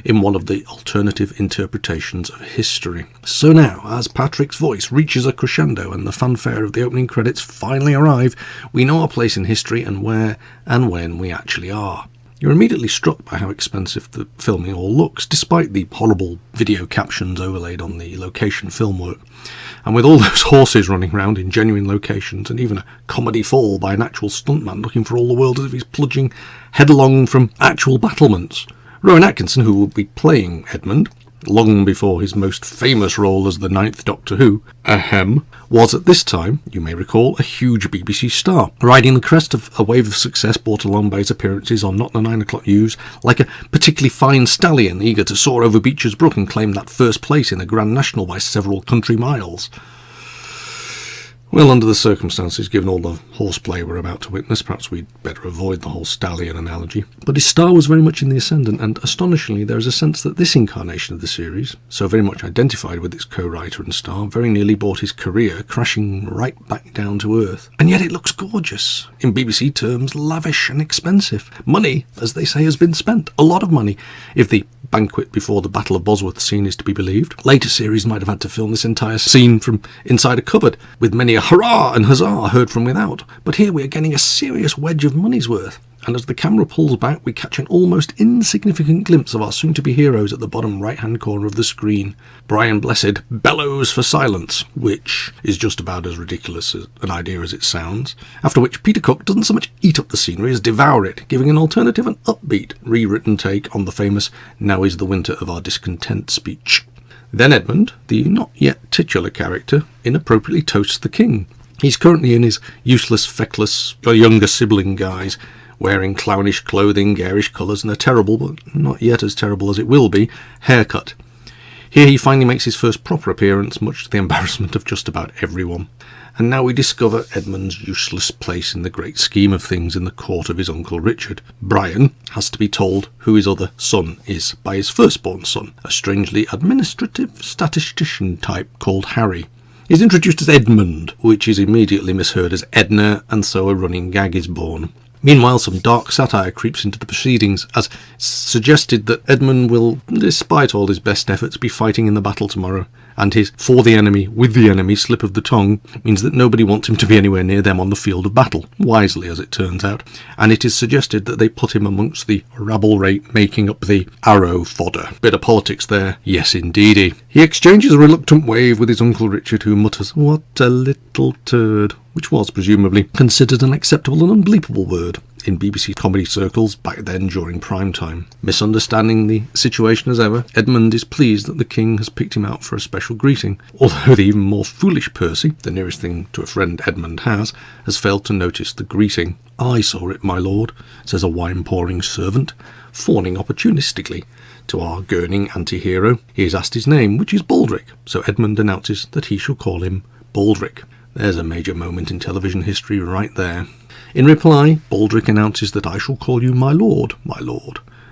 in one of the alternative interpretations of history. So now, as Patrick's voice reaches a crescendo and the fanfare of the opening credits finally arrive, we know our place in history and where and when we actually are. You're immediately struck by how expensive the filming all looks, despite the horrible video captions overlaid on the location film work. And with all those horses running around in genuine locations, and even a comedy fall by an actual stuntman looking for all the world as if he's plunging headlong from actual battlements. Rowan Atkinson, who will be playing Edmund, long before his most famous role as the 9th Doctor Who, was at this time, you may recall, a huge BBC star, riding the crest of a wave of success brought along by his appearances on Not the 9 O'Clock News, like a particularly fine stallion eager to soar over Beecher's Brook and claim that first place in a Grand National by several country miles. Well, under the circumstances, given all the horseplay we're about to witness, perhaps we'd better avoid the whole stallion analogy. But his star was very much in the ascendant, and astonishingly there is a sense that this incarnation of the series, so very much identified with its co-writer and star, very nearly brought his career crashing right back down to earth. And yet it looks gorgeous. In BBC terms, lavish and expensive. Money, as they say, has been spent. A lot of money, if the banquet before the Battle of Bosworth scene is to be believed. Later series might have had to film this entire scene from inside a cupboard, with many a hurrah and huzzah heard from without. But here we are getting a serious wedge of money's worth. And as the camera pulls back, we catch an almost insignificant glimpse of our soon-to-be heroes at the bottom right-hand corner of the screen. Brian Blessed bellows for silence, which is just about as ridiculous an idea as it sounds, after which Peter Cook doesn't so much eat up the scenery as devour it, giving an alternative and upbeat, rewritten take on the famous "Now is the winter of our discontent" speech. Then Edmund, the not yet titular character, inappropriately toasts the king. He's currently in his useless, feckless, younger sibling guise, wearing clownish clothing, garish colours, and a terrible, but not yet as terrible as it will be, haircut. Here he finally makes his first proper appearance, much to the embarrassment of just about everyone. And now we discover Edmund's useless place in the great scheme of things in the court of his uncle Richard. Brian has to be told who his other son is by his firstborn son, a strangely administrative statistician type called Harry. He's introduced as Edmund, which is immediately misheard as Edna, and so a running gag is born. Meanwhile, some dark satire creeps into the proceedings, as suggested that Edmund will, despite all his best efforts, be fighting in the battle tomorrow, and his "for the enemy, with the enemy" slip of the tongue means that nobody wants him to be anywhere near them on the field of battle, wisely as it turns out, and it is suggested that they put him amongst the rabble-rate making up the arrow fodder. Bit of politics there, yes indeedy. He exchanges a reluctant wave with his Uncle Richard, who mutters, "What a little turd," which was presumably considered an acceptable and unbleepable word in BBC comedy circles back then during prime time. Misunderstanding the situation as ever, Edmund is pleased that the king has picked him out for a special greeting, although the even more foolish Percy, the nearest thing to a friend Edmund has failed to notice the greeting. "I saw it, my lord," says a wine-pouring servant, fawning opportunistically to our gurning anti-hero. He is asked his name, which is Baldric, so Edmund announces that he shall call him Baldric. There's a major moment in television history right there. In reply, Baldric announces that "I shall call you my lord,"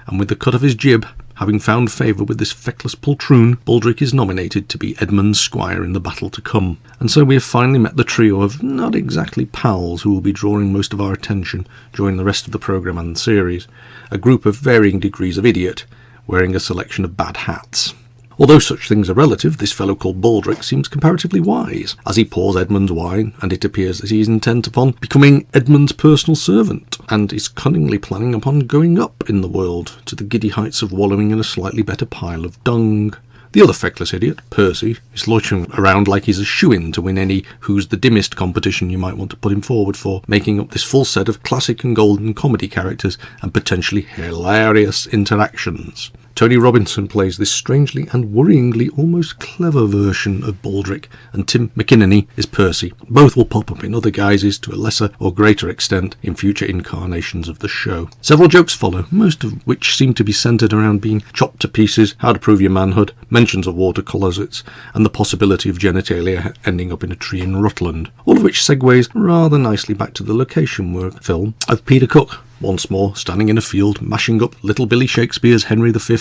and with the cut of his jib, Having found favour with this feckless poltroon, Baldric is nominated to be Edmund's squire in the battle to come. And so we have finally met the trio of not exactly pals who will be drawing most of our attention during the rest of the programme and series, a group of varying degrees of idiot, wearing a selection of bad hats. Although such things are relative, this fellow called Baldric seems comparatively wise, as he pours Edmund's wine, and it appears that he is intent upon becoming Edmund's personal servant, and is cunningly planning upon going up in the world to the giddy heights of wallowing in a slightly better pile of dung. The other feckless idiot, Percy, is loitering around like he's a shoo-in to win any Who's the Dimmest competition you might want to put him forward for, making up this full set of classic and golden comedy characters and potentially hilarious interactions. Tony Robinson plays this strangely and worryingly almost clever version of Baldric, and Tim McInerney is Percy. Both will pop up in other guises to a lesser or greater extent in future incarnations of the show. Several jokes follow, most of which seem to be centred around being chopped to pieces, how to prove your manhood, mentions of water closets, and the possibility of genitalia ending up in a tree in Rutland, all of which segues rather nicely back to the location work film of Peter Cook, once more standing in a field mashing up Little Billy Shakespeare's Henry V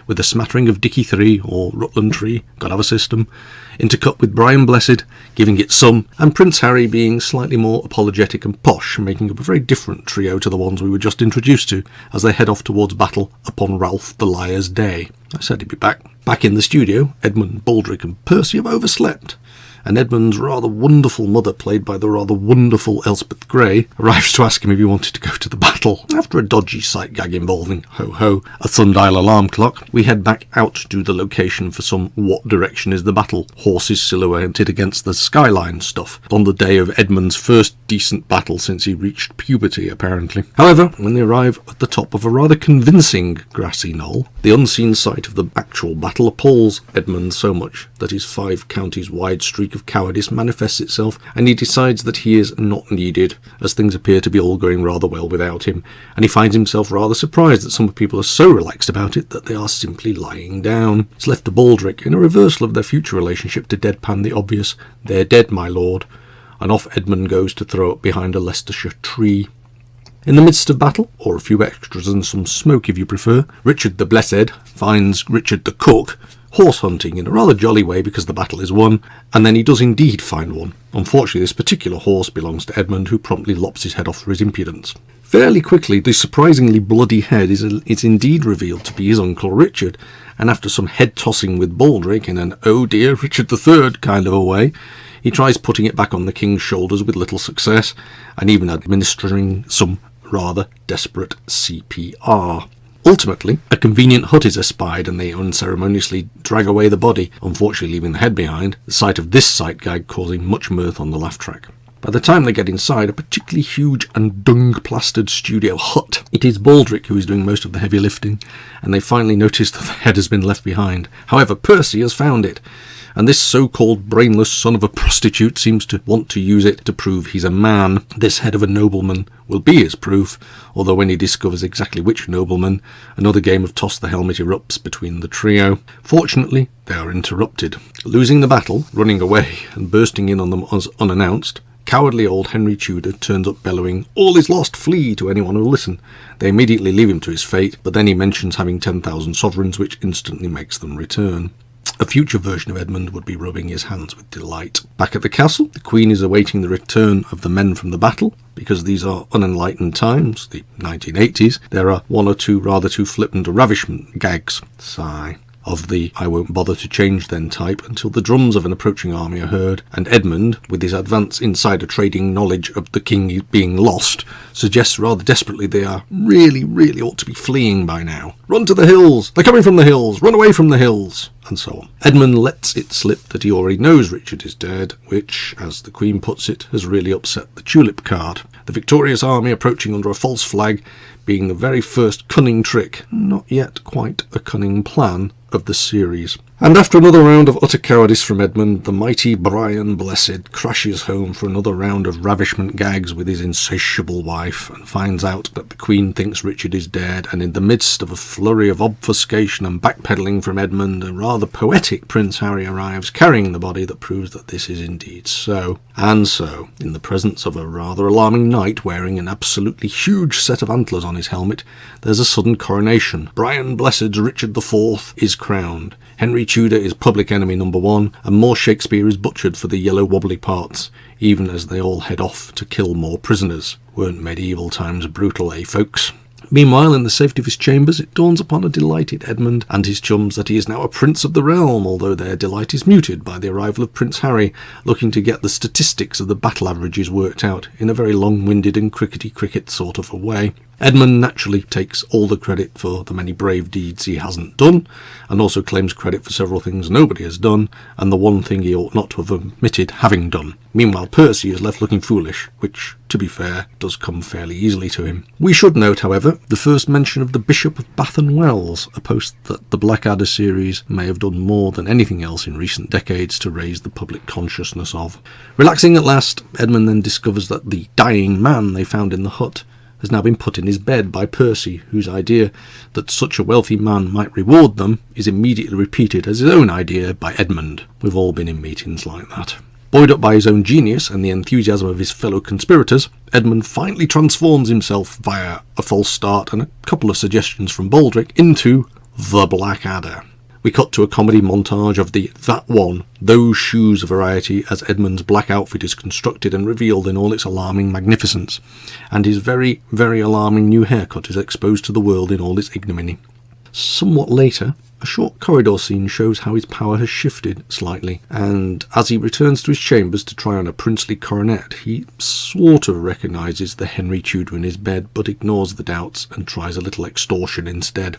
with a smattering of Dicky 3 or Rutland Tree, gotta have a system, intercut with Brian Blessed giving it some, and Prince Harry being slightly more apologetic and posh, making up a very different trio to the ones we were just introduced to as they head off towards battle upon Ralph the Liar's Day. I said he'd be back. Back in the studio, Edmund, Baldric and Percy have overslept, and Edmund's rather wonderful mother, played by the rather wonderful Elspeth Grey, arrives to ask him if he wanted to go to the battle. After a dodgy sight gag involving, ho-ho, a sundial alarm clock, we head back out to the location for some what direction is the battle, horses silhouetted against the skyline stuff, on the day of Edmund's first decent battle since he reached puberty, apparently. However, when they arrive at the top of a rather convincing grassy knoll, the unseen sight of the actual battle appalls Edmund so much that his 5 counties wide streak of cowardice manifests itself, and he decides that he is not needed, as things appear to be all going rather well without him, and he finds himself rather surprised that some people are so relaxed about it that they are simply lying down. It's left to Baldric, in a reversal of their future relationship, to deadpan the obvious, "They're dead, my lord," and off Edmund goes to throw up behind a Leicestershire tree. In the midst of battle, or a few extras and some smoke if you prefer, Richard the Blessed finds Richard the Cook horse hunting in a rather jolly way because the battle is won, and then he does indeed find one. Unfortunately, this particular horse belongs to Edmund, who promptly lops his head off for his impudence. Fairly quickly, the surprisingly bloody head is indeed revealed to be his Uncle Richard, and after some head-tossing with Baldric in an "oh dear, Richard III" kind of a way, he tries putting it back on the king's shoulders with little success, and even administering some rather desperate CPR. Ultimately, a convenient hut is espied and they unceremoniously drag away the body, unfortunately leaving the head behind, the sight of this sight gag causing much mirth on the laugh track. By the time they get inside a particularly huge and dung-plastered studio hut, it is Baldric who is doing most of the heavy lifting, and they finally notice that the head has been left behind. However, Percy has found it, and this so-called brainless son of a prostitute seems to want to use it to prove he's a man. This head of a nobleman will be his proof, although when he discovers exactly which nobleman, another game of toss the helmet erupts between the trio. Fortunately, they are interrupted. Losing the battle, running away, and bursting in on them as unannounced, cowardly old Henry Tudor turns up bellowing, "All is lost, flee," to anyone who'll listen. They immediately leave him to his fate, but then he mentions having 10,000 sovereigns, which instantly makes them return. A future version of Edmund would be rubbing his hands with delight. Back at the castle, the Queen is awaiting the return of the men from the battle. Because these are unenlightened times, the 1980s, there are one or two rather too flippant ravishment gags. Sigh. Of the "I won't bother to change then" type until the drums of an approaching army are heard, and Edmund, with his advanced insider trading knowledge of the king being lost, suggests rather desperately they are really ought to be fleeing by now. "Run to the hills! They're coming from the hills! Run away from the hills!" and so on. Edmund lets it slip that he already knows Richard is dead, which, as the Queen puts it, has really upset the tulip card. The victorious army approaching under a false flag being the very first cunning trick, not yet quite a cunning plan, of the series. And after another round of utter cowardice from Edmund, the mighty Brian Blessed crashes home for another round of ravishment gags with his insatiable wife, and finds out that the Queen thinks Richard is dead, and in the midst of a flurry of obfuscation and backpedalling from Edmund, a rather poetic Prince Harry arrives, carrying the body that proves that this is indeed so. And so, in the presence of a rather alarming knight wearing an absolutely huge set of antlers on his helmet, there's a sudden coronation. Brian Blessed's Richard IV is crowned. Henry Tudor is public enemy number 1, and more Shakespeare is butchered for the yellow wobbly parts, even as they all head off to kill more prisoners. Weren't medieval times brutal, eh, folks? Meanwhile, in the safety of his chambers, it dawns upon a delighted Edmund and his chums that he is now a prince of the realm, although their delight is muted by the arrival of Prince Harry, looking to get the statistics of the battle averages worked out in a very long-winded and crickety-cricket sort of a way. Edmund naturally takes all the credit for the many brave deeds he hasn't done, and also claims credit for several things nobody has done, and the one thing he ought not to have admitted having done. Meanwhile, Percy is left looking foolish, which, to be fair, does come fairly easily to him. We should note, however, the first mention of the Bishop of Bath and Wells, a post that the Blackadder series may have done more than anything else in recent decades to raise the public consciousness of. Relaxing at last, Edmund then discovers that the dying man they found in the hut has now been put in his bed by Percy, whose idea that such a wealthy man might reward them is immediately repeated as his own idea by Edmund. We've all been in meetings like that. Buoyed up by his own genius and the enthusiasm of his fellow conspirators, Edmund finally transforms himself via a false start and a couple of suggestions from Baldric into the Blackadder. We cut to a comedy montage of the That One, Those Shoes variety as Edmund's black outfit is constructed and revealed in all its alarming magnificence, and his very, very alarming new haircut is exposed to the world in all its ignominy. Somewhat later, a short corridor scene shows how his power has shifted slightly, and as he returns to his chambers to try on a princely coronet, he sort of recognises the Henry Tudor in his bed, but ignores the doubts and tries a little extortion instead.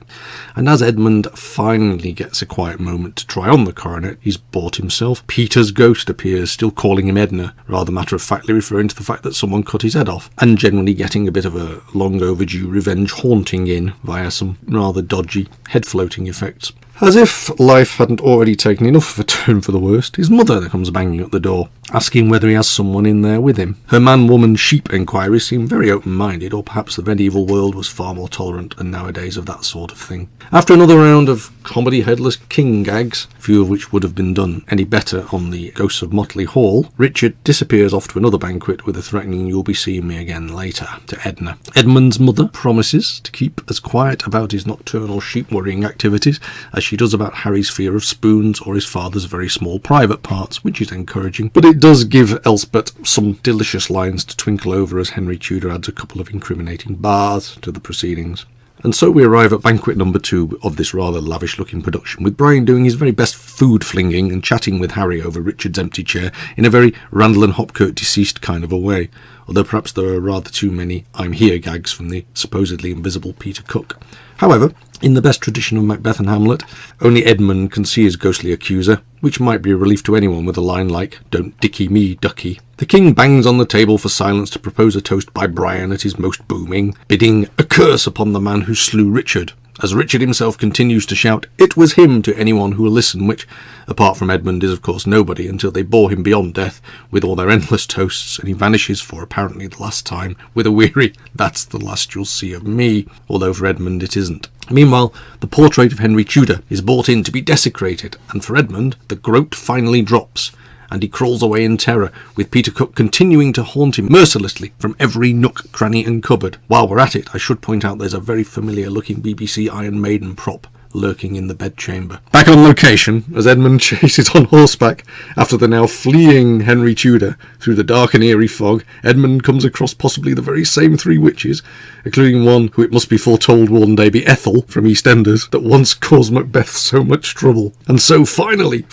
And as Edmund finally gets a quiet moment to try on the coronet he's bought himself, Peter's ghost appears, still calling him Edna, rather matter-of-factly referring to the fact that someone cut his head off, and generally getting a bit of a long-overdue revenge haunting in via some rather dodgy head-floating effects. As if life hadn't already taken enough of a turn for the worst, his mother comes banging at the door, asking whether he has someone in there with him. Her man-woman-sheep enquiries seem very open-minded, or perhaps the medieval world was far more tolerant than nowadays of that sort of thing. After another round of comedy headless king gags, few of which would have been done any better on the Ghosts of Motley Hall, Richard disappears off to another banquet with a threatening "you'll be seeing me again later" to Edna. Edmund's mother promises to keep as quiet about his nocturnal sheep-worrying activities as she does about Harry's fear of spoons or his father's very small private parts, which is encouraging, but it does give Elspeth some delicious lines to twinkle over as Henry Tudor adds a couple of incriminating bars to the proceedings. And so we arrive at banquet number 2 of this rather lavish-looking production, with Brian doing his very best food-flinging and chatting with Harry over Richard's empty chair in a very Randall and Hopkirk deceased kind of a way, although perhaps there are rather too many "I'm here" gags from the supposedly invisible Peter Cook. However, in the best tradition of Macbeth and Hamlet, only Edmund can see his ghostly accuser, which might be a relief to anyone with a line like "Don't dicky me, ducky." The king bangs on the table for silence to propose a toast by Brian at his most booming, bidding a curse upon the man who slew Richard, as Richard himself continues to shout "It was him" to anyone who will listen, which, apart from Edmund, is of course nobody until they bore him beyond death with all their endless toasts, and he vanishes for apparently the last time with a weary "That's the last you'll see of me," although for Edmund it isn't. Meanwhile, the portrait of Henry Tudor is brought in to be desecrated, and for Edmund, the groat finally drops, and he crawls away in terror, with Peter Cook continuing to haunt him mercilessly from every nook, cranny and cupboard. While we're at it, I should point out there's a very familiar-looking BBC Iron Maiden prop lurking in the bedchamber. Back on location, as Edmund chases on horseback after the now fleeing Henry Tudor through the dark and eerie fog, Edmund comes across possibly the very same 3 witches, including one who it must be foretold one day be Ethel from EastEnders, that once caused Macbeth so much trouble. And so finally,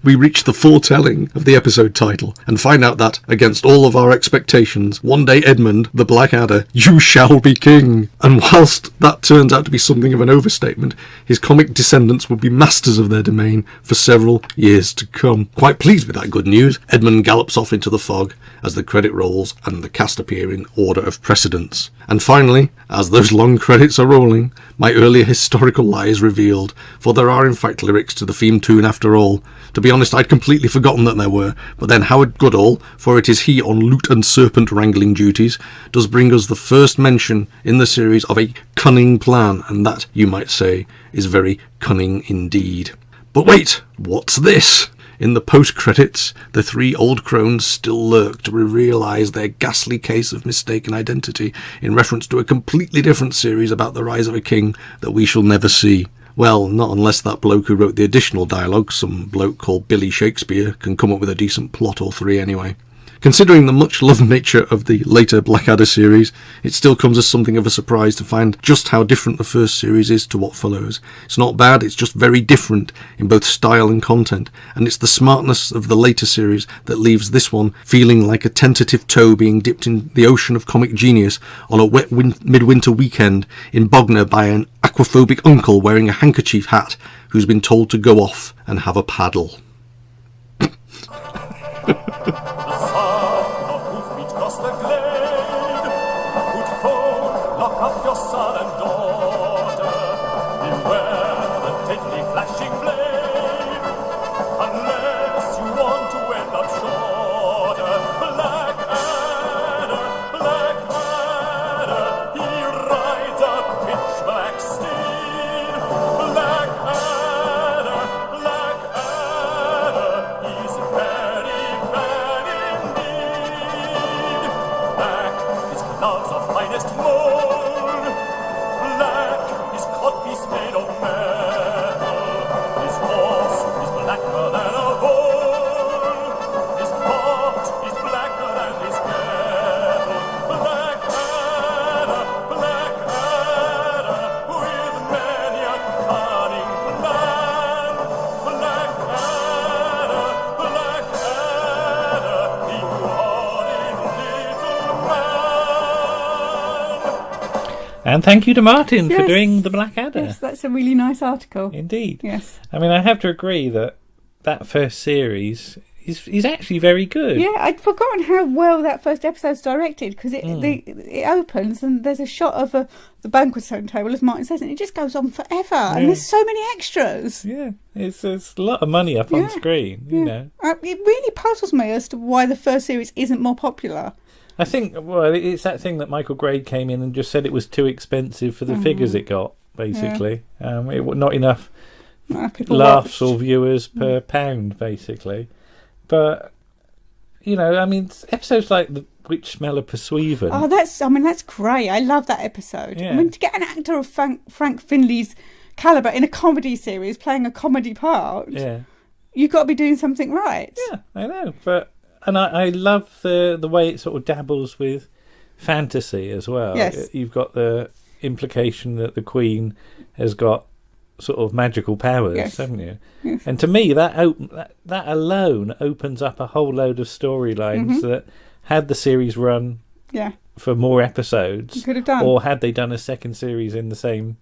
we reach the foretelling of the episode title, and find out that, against all of our expectations, one day Edmund, the Blackadder, you shall be king. And whilst that turns out to be something of an overstatement, his comic descendants would be masters of their domain for several years to come. Quite pleased with that good news, Edmund gallops off into the fog as the credit rolls and the cast appear in order of precedence. And finally, as those long credits are rolling, my earlier historical lie is revealed, for there are in fact lyrics to the theme tune after all. To be honest, I'd completely forgotten that there were, but then Howard Goodall, for it is he on loot and serpent wrangling duties, does bring us the first mention in the series of a cunning plan, and that, you might say, is very cunning indeed. But wait, what's this? In the post-credits, the three old crones still lurk to realise their ghastly case of mistaken identity in reference to a completely different series about the rise of a king that we shall never see. Well, not unless that bloke who wrote the additional dialogue, some bloke called Billy Shakespeare, can come up with a decent plot or three anyway. Considering the much-loved nature of the later Blackadder series, it still comes as something of a surprise to find just how different the first series is to what follows. It's not bad, it's just very different in both style and content, and it's the smartness of the later series that leaves this one feeling like a tentative toe being dipped in the ocean of comic genius on a wet midwinter weekend in Bognor by an aquaphobic uncle wearing a handkerchief hat who's been told to go off and have a paddle. And thank you to Martin for doing the Blackadder. Yes, that's a really nice article. Indeed. Yes. I mean, I have to agree that first series is actually very good. Yeah, I'd forgotten how well that first episode's directed, because it opens and there's a shot of the banqueting table, as Martin says, and it just goes on forever. Yeah. And there's so many extras. Yeah, it's a lot of money up on screen, you know. It really puzzles me as to why the first series isn't more popular. I think, well, it's that thing that Michael Grade came in and just said it was too expensive for the figures it got, basically. Yeah. Not enough laughs or viewers per pound, basically. But, you know, I mean, episodes like The Witch Smell of Pursuivant. Oh, that's great. I love that episode. Yeah. I mean, to get an actor of Frank Finley's calibre in a comedy series playing a comedy part, you've got to be doing something right. Yeah, I know, but... And I love the way it sort of dabbles with fantasy as well. Yes. You've got the implication that the Queen has got sort of magical powers, haven't you? Yes. And to me, that alone opens up a whole load of storylines that, had the series run for more episodes, you could have done. Or had they done a second series in the same...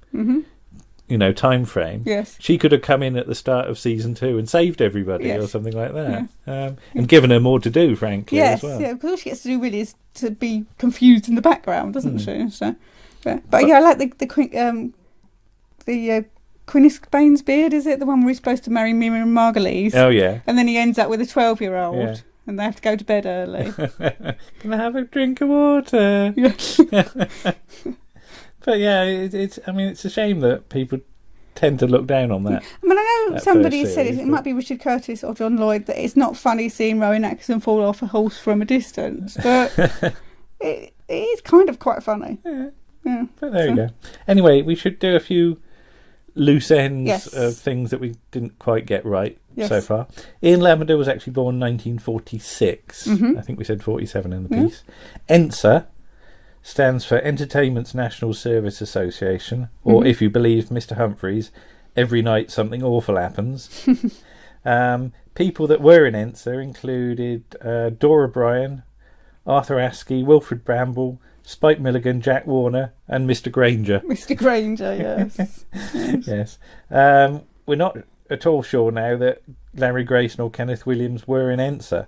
time frame. Yes. She could have come in at the start of season 2 and saved everybody or something like that. And given her more to do, frankly, as well. Yes, because all she gets to do really is to be confused in the background, doesn't she? So, but I like the Quinnis Baines beard, is it? The one where he's supposed to marry Miriam Margolyes. Oh, yeah. And then he ends up with a 12-year-old and they have to go to bed early. Can I have a drink of water? But yeah, it's a shame that people tend to look down on that. I mean, I know somebody said it might be Richard Curtis or John Lloyd, that it's not funny seeing Rowan Atkinson fall off a horse from a distance, but it is kind of quite funny. Yeah. But there you go. Anyway, we should do a few loose ends of things that we didn't quite get right so far. Ian Lavender was actually born 1946. I think we said 47 in the piece. ENSA stands for Entertainment's National Service Association, or if you believe Mr. Humphreys, every night something awful happens. People that were in ENSA included Dora Bryan, Arthur Askey, Wilfred Bramble, Spike Milligan, Jack Warner, and Mr. Granger. Mr. Granger, yes. Yes. We're not at all sure now that Larry Grayson or Kenneth Williams were in ENSA.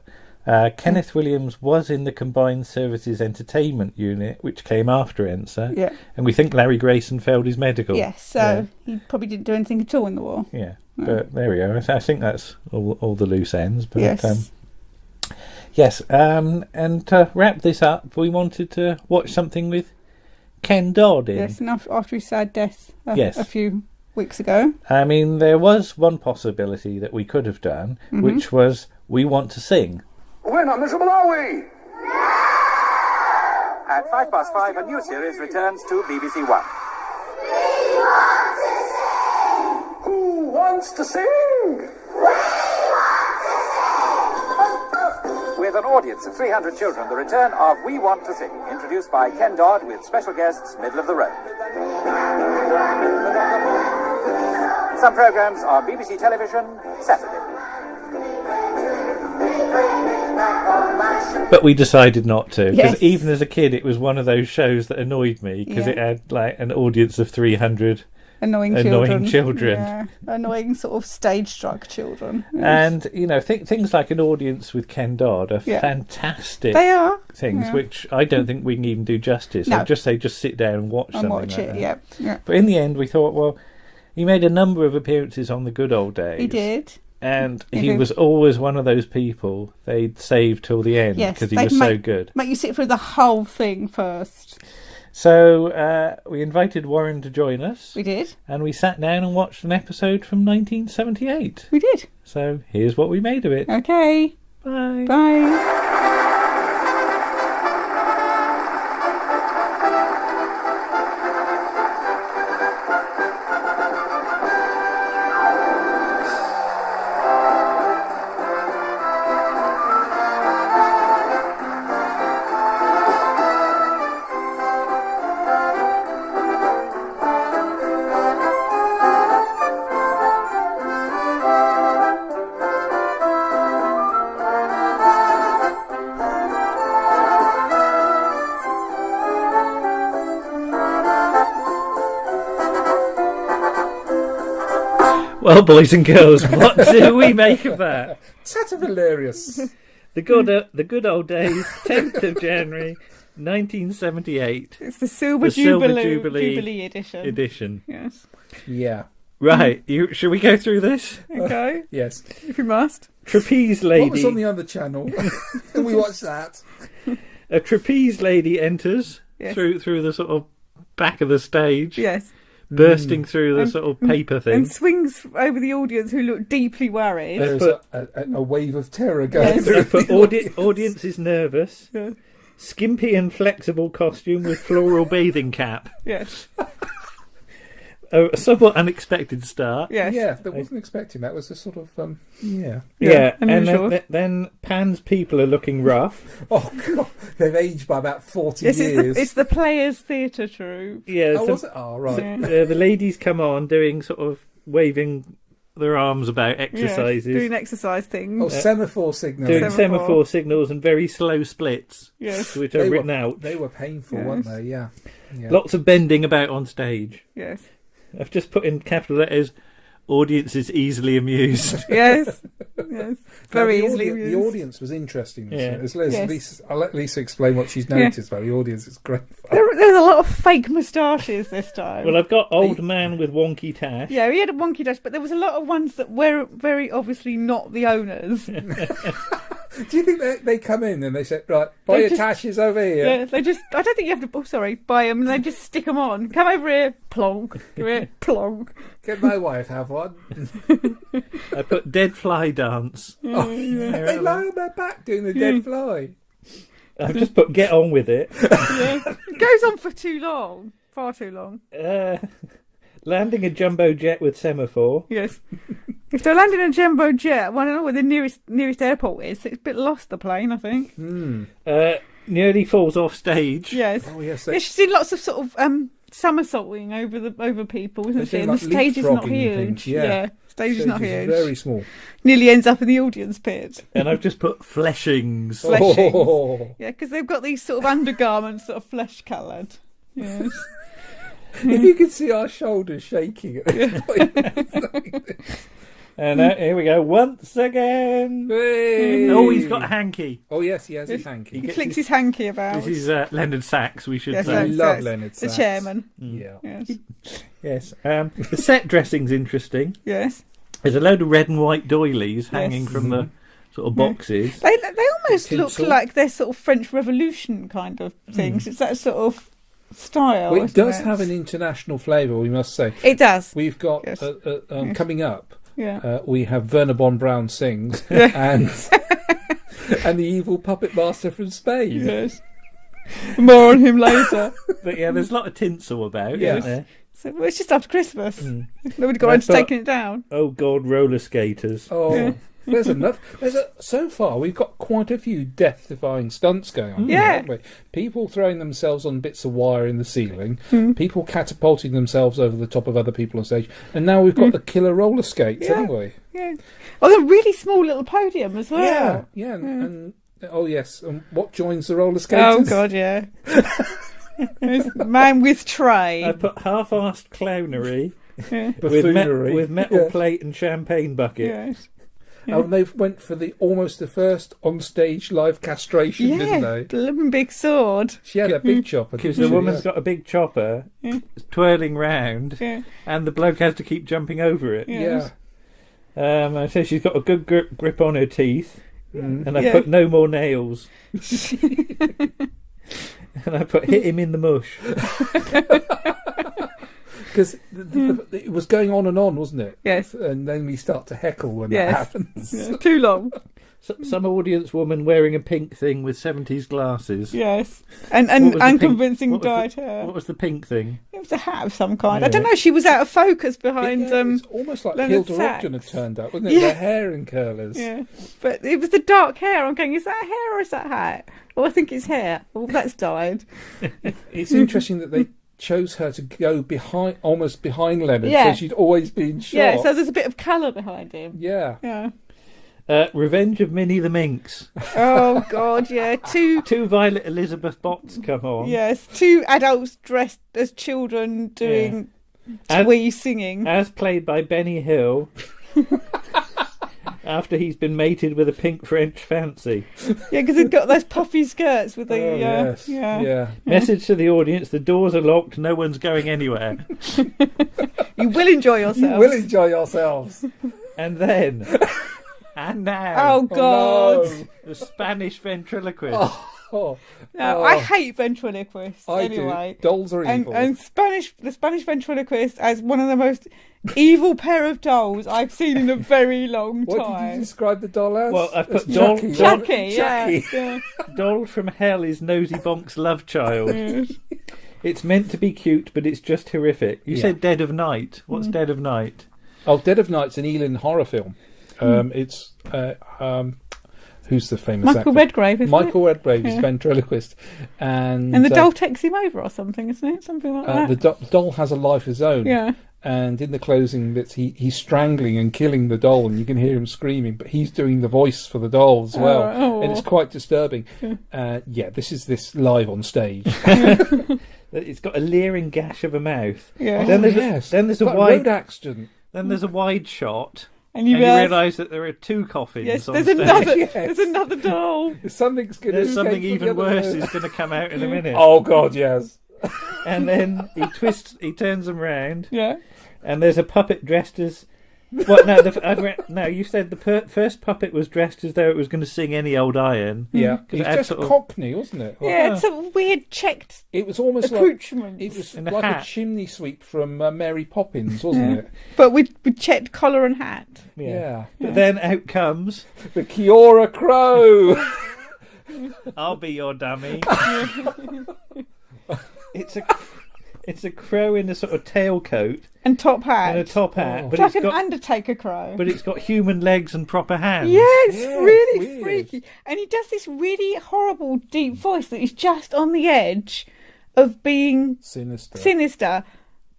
Kenneth Williams was in the Combined Services Entertainment Unit, which came after ENSA. Yeah. And we think Larry Grayson failed his medical. Yes, so he probably didn't do anything at all in the war. Yeah. But there we go. I think that's all the loose ends. But, yes. Yes. And to wrap this up, we wanted to watch something with Ken Dodd in. Yes, and after his sad death Yes. a few weeks ago. I mean, there was one possibility that we could have done, which was We Want to Sing. We're not miserable, are we? At 5:05, a new series returns to BBC One. Who wants to sing? With an audience of 300 children, the return of We Want to Sing, introduced by Ken Dodd with special guests middle of the road. Some programmes on BBC Television, Saturday. But we decided not to, because Yes. even as a kid it was one of those shows that annoyed me, because it had like an audience of 300 Annoying children. Yeah, annoying sort of stage-struck children. And, you know, things like an audience with Ken Dodd are fantastic. They are. Things Yeah. which I don't think we can even do justice. No. I'd just say just sit down and watch something like that. Yeah. But in the end we thought, well, he made a number of appearances on The Good Old Days. He did. And he was always one of those people they'd save till the end because he was so good. Make you sit through the whole thing first. So we invited Warren to join us. We did. And we sat down and watched an episode from 1978. We did. So here's what we made of it. Okay. Bye. Bye. Well, boys and girls, what do we make of that? That's hilarious. The good old days, 10th of January, 1978. It's the Silver Jubilee edition. Yes. Yeah. Right, should we go through this? Okay. Yes. If you must. Trapeze lady. What was on the other channel? We watched that. A trapeze lady enters through the sort of back of the stage. Yes. Bursting through the sort of paper thing. And swings over the audience who look deeply worried. There's a wave of terror going They through. put audience is nervous. Yeah. Skimpy and flexible costume with floral bathing cap. Yes. A somewhat unexpected start. Yes. Yeah, I wasn't expecting that. It was a sort of Yeah, and and then Pan's people are looking rough. Oh god, they've aged by about 40 Yes, years. it's the Players Theatre troupe. Yeah, Oh, was it? Oh, right. The ladies come on doing sort of waving their arms about exercises, doing exercise things. Oh, semaphore signals. doing semaphore signals and very slow splits. Yes. Which are written out. They were painful, weren't they? Yeah. Lots of bending about on stage. Yes. I've just put in capital letters, audience is easily amused. Yes. Yes. Very easily amused. The audience was interesting. Yeah. I'll let Lisa explain what she's noticed about the audience. It's great fun. There's a lot of fake moustaches this time. Well, I've got old man with wonky tash. Yeah, he had a wonky dash, but there was a lot of ones that were very obviously not the owners. Do you think they come in and they say, right, buy your tashes over here? Yeah, I don't think you have to, buy them, and they just stick them on. Come over here, plonk. Come here, plonk. Can my wife have one? I put dead fly dance. They lie on their back doing the dead fly. I've just put get on with it. It goes on for too long. Far too long. Landing a jumbo jet with semaphore. Yes. If they're landing a jumbo jet, well, I don't know where the nearest airport is. It's a bit lost, the plane, I think. Nearly falls off stage. Yes. Oh, yes. She's in lots of sort of somersaulting over people, isn't she? They're And like the stage is not leapfrogging huge. things, yeah. Stage is not huge. Very small. Nearly ends up in the audience pit. And I've just put fleshings. Fleshings. Yeah, because they've got these sort of undergarments that are flesh coloured. Yes. If you could see our shoulders shaking at this point. And here we go once again. Hey. Oh, he's got a hanky. Oh yes, he has his hanky. He flicks his hanky about. This is Leonard Sachs, we should Yes, say. I love that's Leonard the Sachs. chairman. Yeah. Yes. Yes. The set dressing's interesting. Yes. There's a load of red and white doilies hanging from the sort of boxes. They almost look Tinsel. like they're sort of French Revolution kind of things. It's that sort of style. Well, it isn't does have an international flavour, we must say. It does. We've got Yes. coming up. Yeah. We have Werner von Braun sings and the evil puppet master from Spain. Yes. More on him later. But yeah, there's a lot of tinsel about, Yes. isn't there? So, well, it's just after Christmas. Nobody got around to taking it down. Oh God, roller skaters. Oh, there's enough. So far, we've got quite a few death-defying stunts going on. Yeah. Haven't we? People throwing themselves on bits of wire in the ceiling, people catapulting themselves over the top of other people on stage, and now we've got the killer roller skates, haven't we? Yeah. Oh, they're really small little podium as well. Yeah. And oh yes, and what joins the roller skaters? Oh God, yeah. There's the man with tray. I put half-assed clownery Buffoonery. with metal plate and champagne bucket. Yes. Oh, and they went for almost the first on-stage live castration, didn't they? Blooming big sword. She had a big chopper. Because didn't the she? woman's got a big chopper twirling round, and the bloke has to keep jumping over it. Yeah. I say she's got a good grip on her teeth, and I Yeah. put no more nails. And I put hit him in the mush. Because it was going on and on, wasn't it? Yes. And then we start to heckle when that happens. Yeah, too long. Some audience woman wearing a pink thing with 70s glasses. Yes. And What was the unconvincing pink- dyed hair. What was the pink thing? It was a hat of some kind. I Yeah. don't know. She was out of focus behind. It's almost like Leonard Hilda Sachs. Ogden had turned up, wasn't it? Yeah. The hair in curlers. Yeah, but it was the dark hair. I'm going, is that hair or is that hat? Oh, I think it's hair. Oh, that's dyed. It's interesting that they chose her to go almost behind Leonard, Yeah. so she'd always been shot. Yeah, so there's a bit of colour behind him. Yeah. Yeah. Revenge of Minnie the Minx. Oh God, yeah. Two Violet Elizabeth bots come on. Yes, two adults dressed as children doing twee singing. As played by Benny Hill. After he's been mated with a pink French fancy. Yeah, because he's got those puffy skirts with the yes. yeah. Message to the audience: the doors are locked. No one's going anywhere. You will enjoy yourselves. You will enjoy yourselves. And then, and now, Oh God! no. the Spanish ventriloquist. No, I hate ventriloquists. I anyway, do. Dolls are evil. And the Spanish ventriloquist as one of the most evil pair of dolls I've seen in a very long What did time. you describe the doll as? Well, I put As doll- Chucky. Chucky, Chucky. yeah. Doll from Hell is Nosy Bonk's love child. Yes. It's meant to be cute, but it's just horrific. You said Dead of Night. What's Dead of Night? Oh, Dead of Night's an Ealing horror film. It's who's the famous Michael actor? Redgrave, isn't Michael it? Redgrave is Yeah. ventriloquist, and And the doll takes him over or something, isn't it? Something like that. the doll has a life of his own. Yeah. And in the closing bits, he's strangling and killing the doll, and you can hear him screaming, but he's doing the voice for the doll as well, Oh. and it's quite disturbing. This is live on stage. It's got a leering gash of a mouth. Yeah. Then there's yes. then there's a Like wide road accident. Then there's a wide shot, And you realise that there are two coffins yes, on there's stage. another. Yes. There's another doll. Something's going to There's something even worse is going to come out in a minute. Oh God, yes. And then he turns them round, Yeah. and there's a puppet dressed as. Well, no, you said the first puppet was dressed as though it was going to sing Any Old Iron. Yeah, 'Cause it's it had just sort of- Cockney, wasn't it? Yeah, it's a weird checked It was almost accoutrement. like it was In a like hat. a chimney sweep from Mary Poppins, wasn't it? But with checked collar and hat. Yeah. But then out comes, The Kiora Crow. I'll be your dummy. It's a crow in a sort of tailcoat And top hat. and a top hat, It's but like it's an got Undertaker crow. but it's got human legs and proper hands. Yeah, it's Yeah, really weird. freaky. And he does this really horrible deep voice that is just on the edge of being Sinister.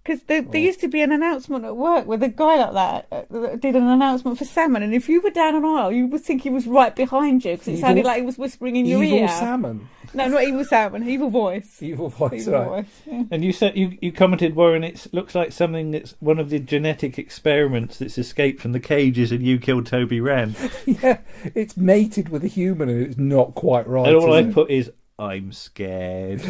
Because there used to be an announcement at work with a guy like that did an announcement for salmon, and if you were down an aisle, you would think he was right behind you because it sounded like he was whispering in your ear. Evil salmon. No, not evil salmon. Evil voice. Evil voice. Right. Voice. Yeah. And you said you commented, Warren, it looks like something that's one of the genetic experiments that's escaped from the cages and You Killed Toby Wren. Yeah, it's mated with a human and it's not quite right. And all I put is, I'm scared.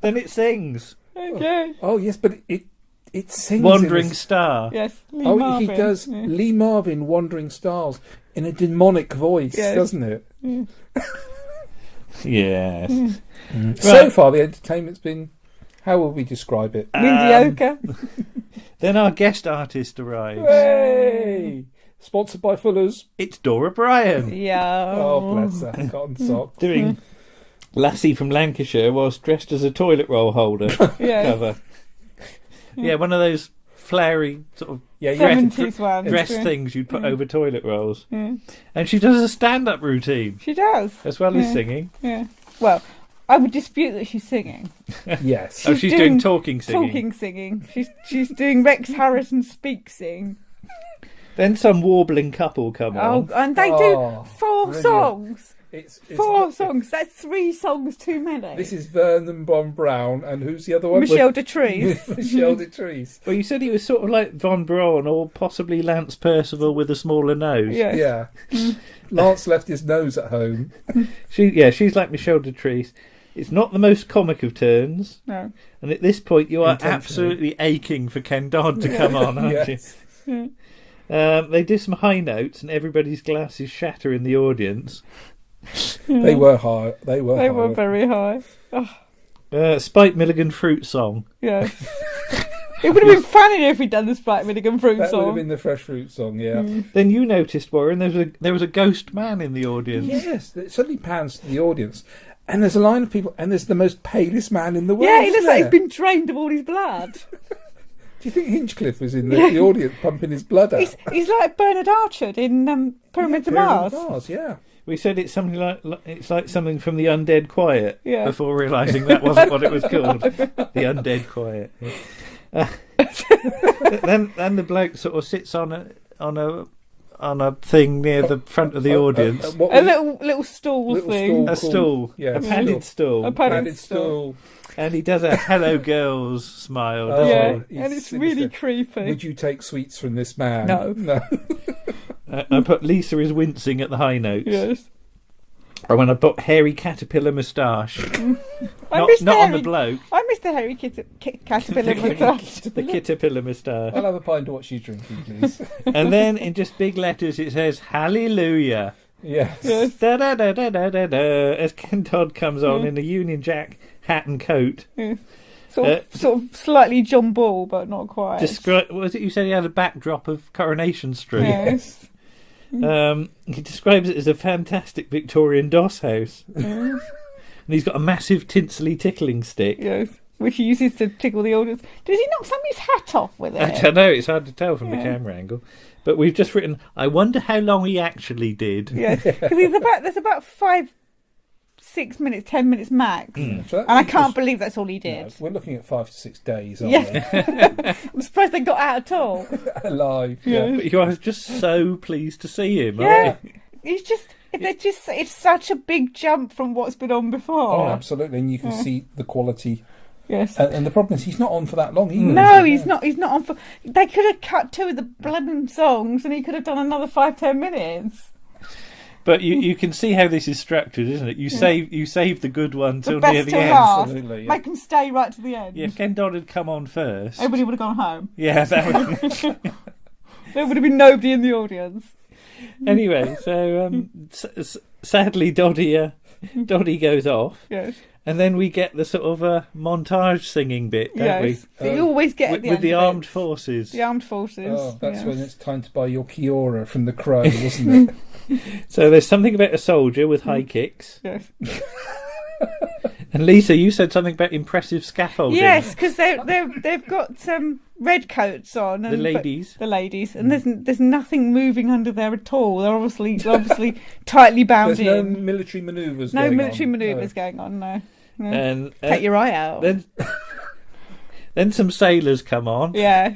Then it sings. Okay. Oh yes, but it sings. Wandering Star. Yes. He does. Yeah. Lee Marvin, Wandering Stars, in a demonic voice, doesn't it? Yeah. Yes. Right. So far, the entertainment's been. How will we describe it? Mediocre. Then our guest artist arrives. Hey! Sponsored by Fuller's. It's Dora Bryan. Yeah. Oh, bless her. Cotton sock. Doing Lassie from Lancashire whilst dressed as a toilet roll holder cover. Yeah, one of those flowery sort of 70s dress things you'd put over toilet rolls. Yeah. And she does a stand-up routine. She does. As well as singing. Yeah. Well, I would dispute that she's singing. Yes. She's doing talking singing. Talking singing. She's doing Rex Harrison speak sing. Then some warbling couple come on. Oh, and they do 4 songs. It's 4 songs. That's 3 songs too many. This is Vernon Von Braun, and who's the other one? Michelle Detrice. Michelle Detrice. Well, you said he was sort of like Von Braun, or possibly Lance Percival with a smaller nose. Yes. Yeah. Lance left his nose at home. She's like Michelle Detrice. It's not the most comic of turns. No. And at this point, you are absolutely aching for Ken Dodd to come on, aren't you? Yeah. They do some high notes, and everybody's glasses shatter in the audience. They were high. They were very high. Oh. Spike Milligan Fruit Song. Yeah. It would have been funnier if we'd done the Spike Milligan Fruit Song. That would have been the Fresh Fruit Song, yeah. Then you noticed, Warren, there was a ghost man in the audience. Yes, it suddenly pans to the audience. And there's a line of people, and there's the most palest man in the world. Yeah, he looks like he's been drained of all his blood. Do you think Hinchcliffe was in the audience pumping his blood out? He's like Bernard Archer in Pyramids of Mars. Yeah. We said it's something like something from the Undead Quiet before realising that wasn't what it was called. The Undead Quiet. Then the bloke sort of sits on a thing near the front of the audience. A little stool thing. A stool. Yeah, a padded stool. A padded stool. And he does a hello girls smile, doesn't he? And it's really creepy. Would you take sweets from this man? No. I put Lisa is wincing at the high notes. Yes. Or when I put hairy caterpillar moustache. not on the bloke. I missed the hairy caterpillar moustache. The caterpillar moustache. I'll have a pint of what she's drinking, please. And then in just big letters it says Hallelujah. Yes. Da da da da da da da. As Ken Dodd comes on in a Union Jack hat and coat. Yeah. Sort of slightly John Ball, but not quite. Was it you said he had a backdrop of Coronation Street? Yes. He describes it as a fantastic Victorian doss house. And he's got a massive tinsely tickling stick. Yes, which he uses to tickle the audience. Does he knock somebody's hat off with it? I don't know, it's hard to tell from the camera angle. But we've just written, I wonder how long he actually did. Yes, because there's about 5, 6 minutes, 10 minutes max. And I can't believe that's all he did. No, we're looking at 5 to 6 days, aren't we? I'm surprised they got out at all. Alive. Yeah. But you are just so pleased to see him, yeah. aren't you? It's such a big jump from what's been on before. Oh, absolutely. And you can see the quality. Yes. And the problem is he's not on for that long either. No, he's not on for... They could have cut 2 of the bloody songs and he could have done another 5-10 minutes. But you can see how this is structured, isn't it? You save the good one till near the end. Absolutely, make them stay right to the end. Yeah, if Ken Dodd had come on first, everybody would have gone home. Yeah, that would. There would have been nobody in the audience. Anyway, so sadly, Doddy goes off. Yes. And then we get the sort of montage singing bit, don't we? So you always get with the armed forces. The armed forces. Oh, that's when it's time to buy your Kiora from the Crow, wasn't it? So there's something about a soldier with high kicks. Yes. And Lisa, you said something about impressive scaffolding. Yes, because they've got some red coats on. And, the ladies, and there's nothing moving under there at all. They're obviously tightly bound in. There's no military manoeuvres. No military manoeuvres going on. No. And take your eye out. Then some sailors come on. Yeah.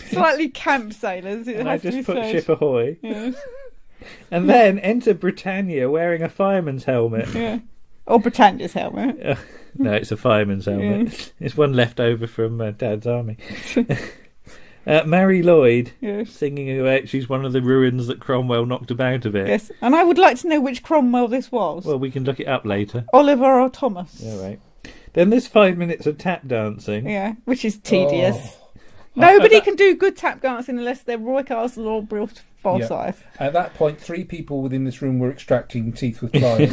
Slightly camp sailors. And I just put ship ahoy. Yes. And then enter Britannia wearing a fireman's helmet. Yeah. Or Britannia's helmet. No, it's a fireman's helmet. Yes. It's one left over from Dad's army. Mary Lloyd singing about she's one of the ruins that Cromwell knocked about a bit. Yes, and I would like to know which Cromwell this was. Well, we can look it up later. Oliver or Thomas. Yeah, right. Then there's 5 minutes of tap dancing. Yeah, which is tedious. Nobody can do good tap dancing unless they're Roy Castle or Bill Forsyth. At that point, 3 people within this room were extracting teeth with pliers.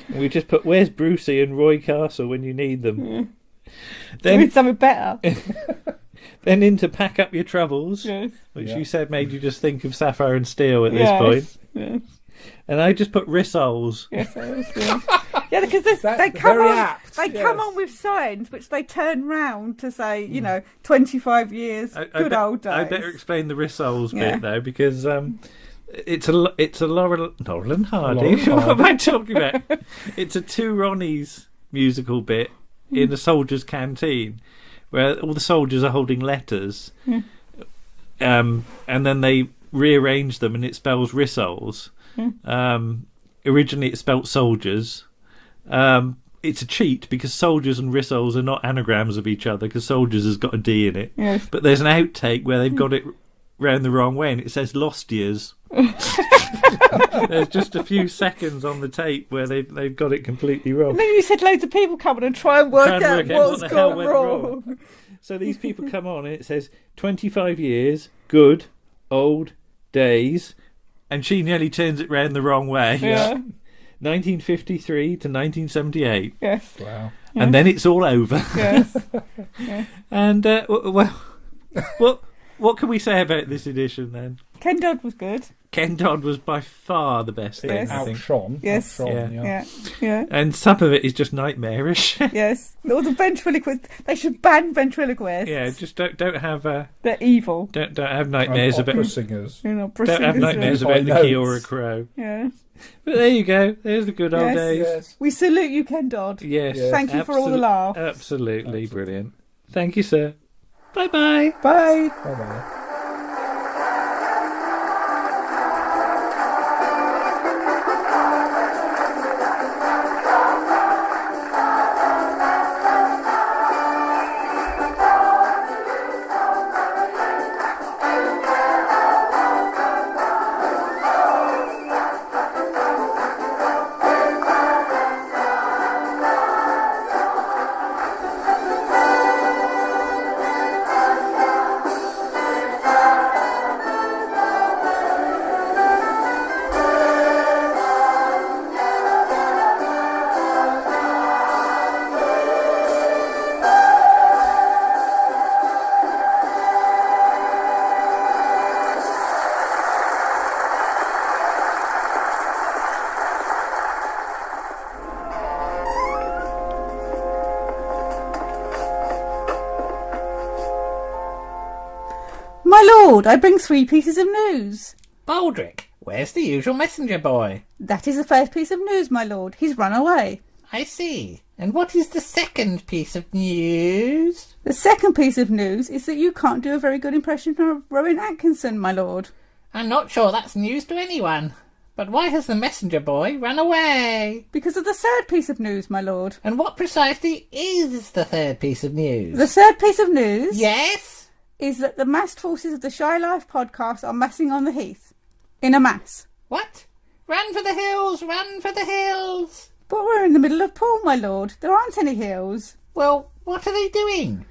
We just put, where's Brucey and Roy Castle when you need them? Yeah. Then Need something better. Then into Pack Up Your Troubles, which you said made you just think of Sapphire and Steel at this point. Yes. And I just put rissoles. Yes, yeah, because they come on. They come on with signs which they turn round to say, 25 years, good old days. I better explain the rissoles bit though, because it's a Laurel and Hardy. What am I talking about? It's a Two Ronnies musical bit in a soldier's canteen, where all the soldiers are holding letters, and then they rearrange them, and it spells rissoles. Originally it spelt soldiers. It's a cheat because soldiers and rissoles are not anagrams of each other, because soldiers has got a D in it. Yes. But there's an outtake where they've got it round the wrong way, and it says lost years. There's just a few seconds on the tape where they've got it completely wrong. And then you said loads of people come on and try and work out what's gone wrong. So these people come on and it says 25 years, good, old, days, and she nearly turns it round the wrrong way. Yeah. 1953 to 1978. Yes. Wow. And then it's all over. Yes. Yes. And, what can we say about this edition then? Ken Dodd was good. Ken Dodd was by far the best thing, I think. Outshone. Yes. Yeah. And some of it is just nightmarish. Yes. All the ventriloquists. They should ban ventriloquists. Yeah, just don't have... They're evil. Don't have nightmares about... opera singers. Don't have nightmares about the key or a crow. Yes. But there you go. There's the good old days. Yes. We salute you, Ken Dodd. Yes. Thank you for all the laughs. Absolutely brilliant. Thank you, sir. Bye-bye. Bye. Bye-bye. My lord, I bring 3 pieces of news. Baldric, where's the usual messenger boy? That is the first piece of news, my lord. He's run away. I see. And what is the second piece of news? The second piece of news is that you can't do a very good impression of Rowan Atkinson, my lord. I'm not sure that's news to anyone. But why has the messenger boy run away? Because of the third piece of news, my lord. And what precisely is the third piece of news? The third piece of news... Yes? ...is that the massed forces of the Shy Life podcast are massing on the heath. In a mass. What? Run for the hills! Run for the hills! But we're in the middle of Poole, my lord. There aren't any hills. Well, what are they doing?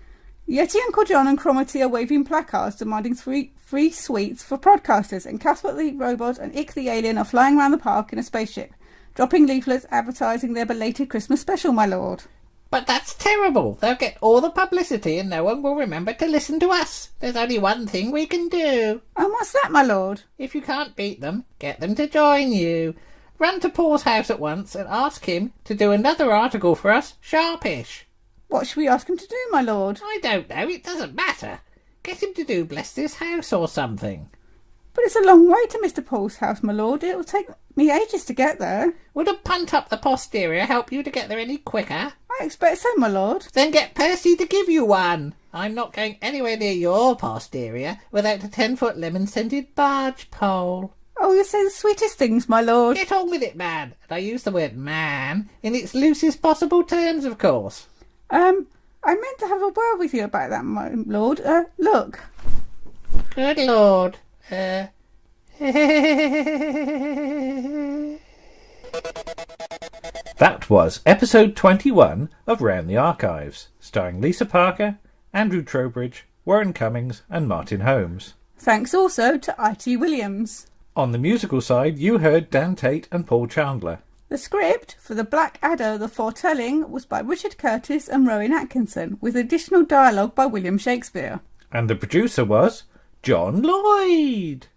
Yeti Uncle John and Cromarty are waving placards demanding free sweets for podcasters, and Casper the robot and Ick the alien are flying around the park in a spaceship, dropping leaflets advertising their belated Christmas special, my lord. But that's terrible. They'll get all the publicity and no one will remember to listen to us. There's only one thing we can do. And what's that, my lord? If you can't beat them, get them to join you. Run to Paul's house at once and ask him to do another article for us, sharpish. What should we ask him to do, my lord? I don't know, it doesn't matter. Get him to do Bless This House or something. But it's a long way to Mr. Paul's house, my lord. It will take me ages to get there. Would a punt up the posterior help you to get there any quicker? I expect so, my lord. Then get Percy to give you one. I'm not going anywhere near your posterior without a 10-foot lemon-scented barge pole. Oh, you say the sweetest things, my lord. Get on with it, man. And I use the word man in its loosest possible terms, of course. I meant to have a word with you about that, my lord. Look. Good lord. That was episode 21 of Round the Archives, starring Lisa Parker, Andrew Trowbridge, Warren Cummings and Martin Holmes. Thanks also to I.T. Williams. On the musical side, you heard Dan Tate and Paul Chandler. The script for The Black Adder, The Foretelling was by Richard Curtis and Rowan Atkinson, with additional dialogue by William Shakespeare. And the producer was John Lloyd.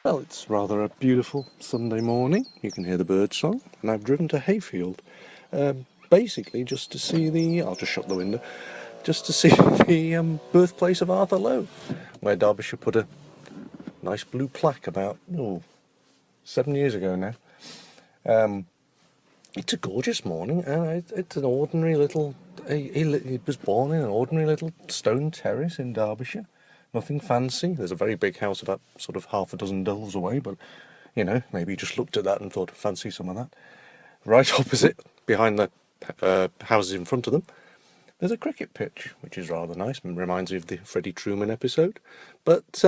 Well, it's rather a beautiful Sunday morning. You can hear the bird song, and I've driven to Hayfield, basically just to see the... I'll just shut the window. Just to see the birthplace of Arthur Lowe, where Derbyshire put a nice blue plaque about 7 years ago now. It's a gorgeous morning, and it's an ordinary little... He was born in an ordinary little stone terrace in Derbyshire. Nothing fancy. There's a very big house about sort of half a dozen doves away, but, maybe he just looked at that and thought, fancy some of that. Right opposite, behind the houses in front of them, there's a cricket pitch, which is rather nice and reminds me of the Freddie Truman episode. But,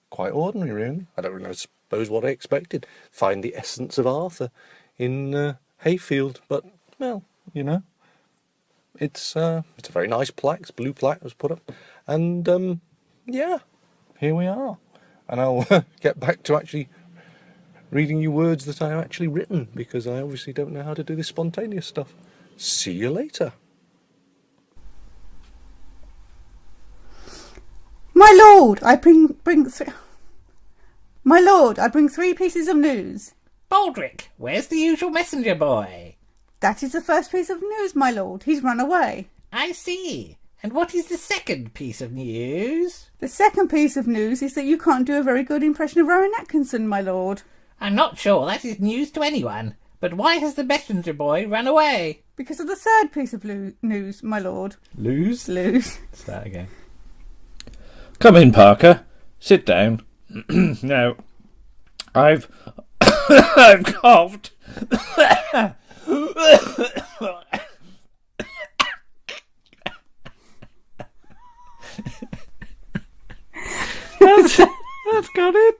quite ordinary, really. I don't really suppose what I expected. Find the essence of Arthur in Hayfield, but, well, it's a very nice plaque. It's a blue plaque that was put up. And, here we are. And I'll get back to actually reading you words that I have actually written, because I obviously don't know how to do this spontaneous stuff. See you later. My lord, I bring three pieces of news. Baldric, where's the usual messenger boy? That is the first piece of news, my lord. He's run away. I see. And what is the second piece of news? The second piece of news is that you can't do a very good impression of Rowan Atkinson, my lord. I'm not sure that is news to anyone. But why has the messenger boy run away? Because of the third piece of news, my lord. Lose? Start again. Come in, Parker. Sit down. Now, I've coughed. That's got it.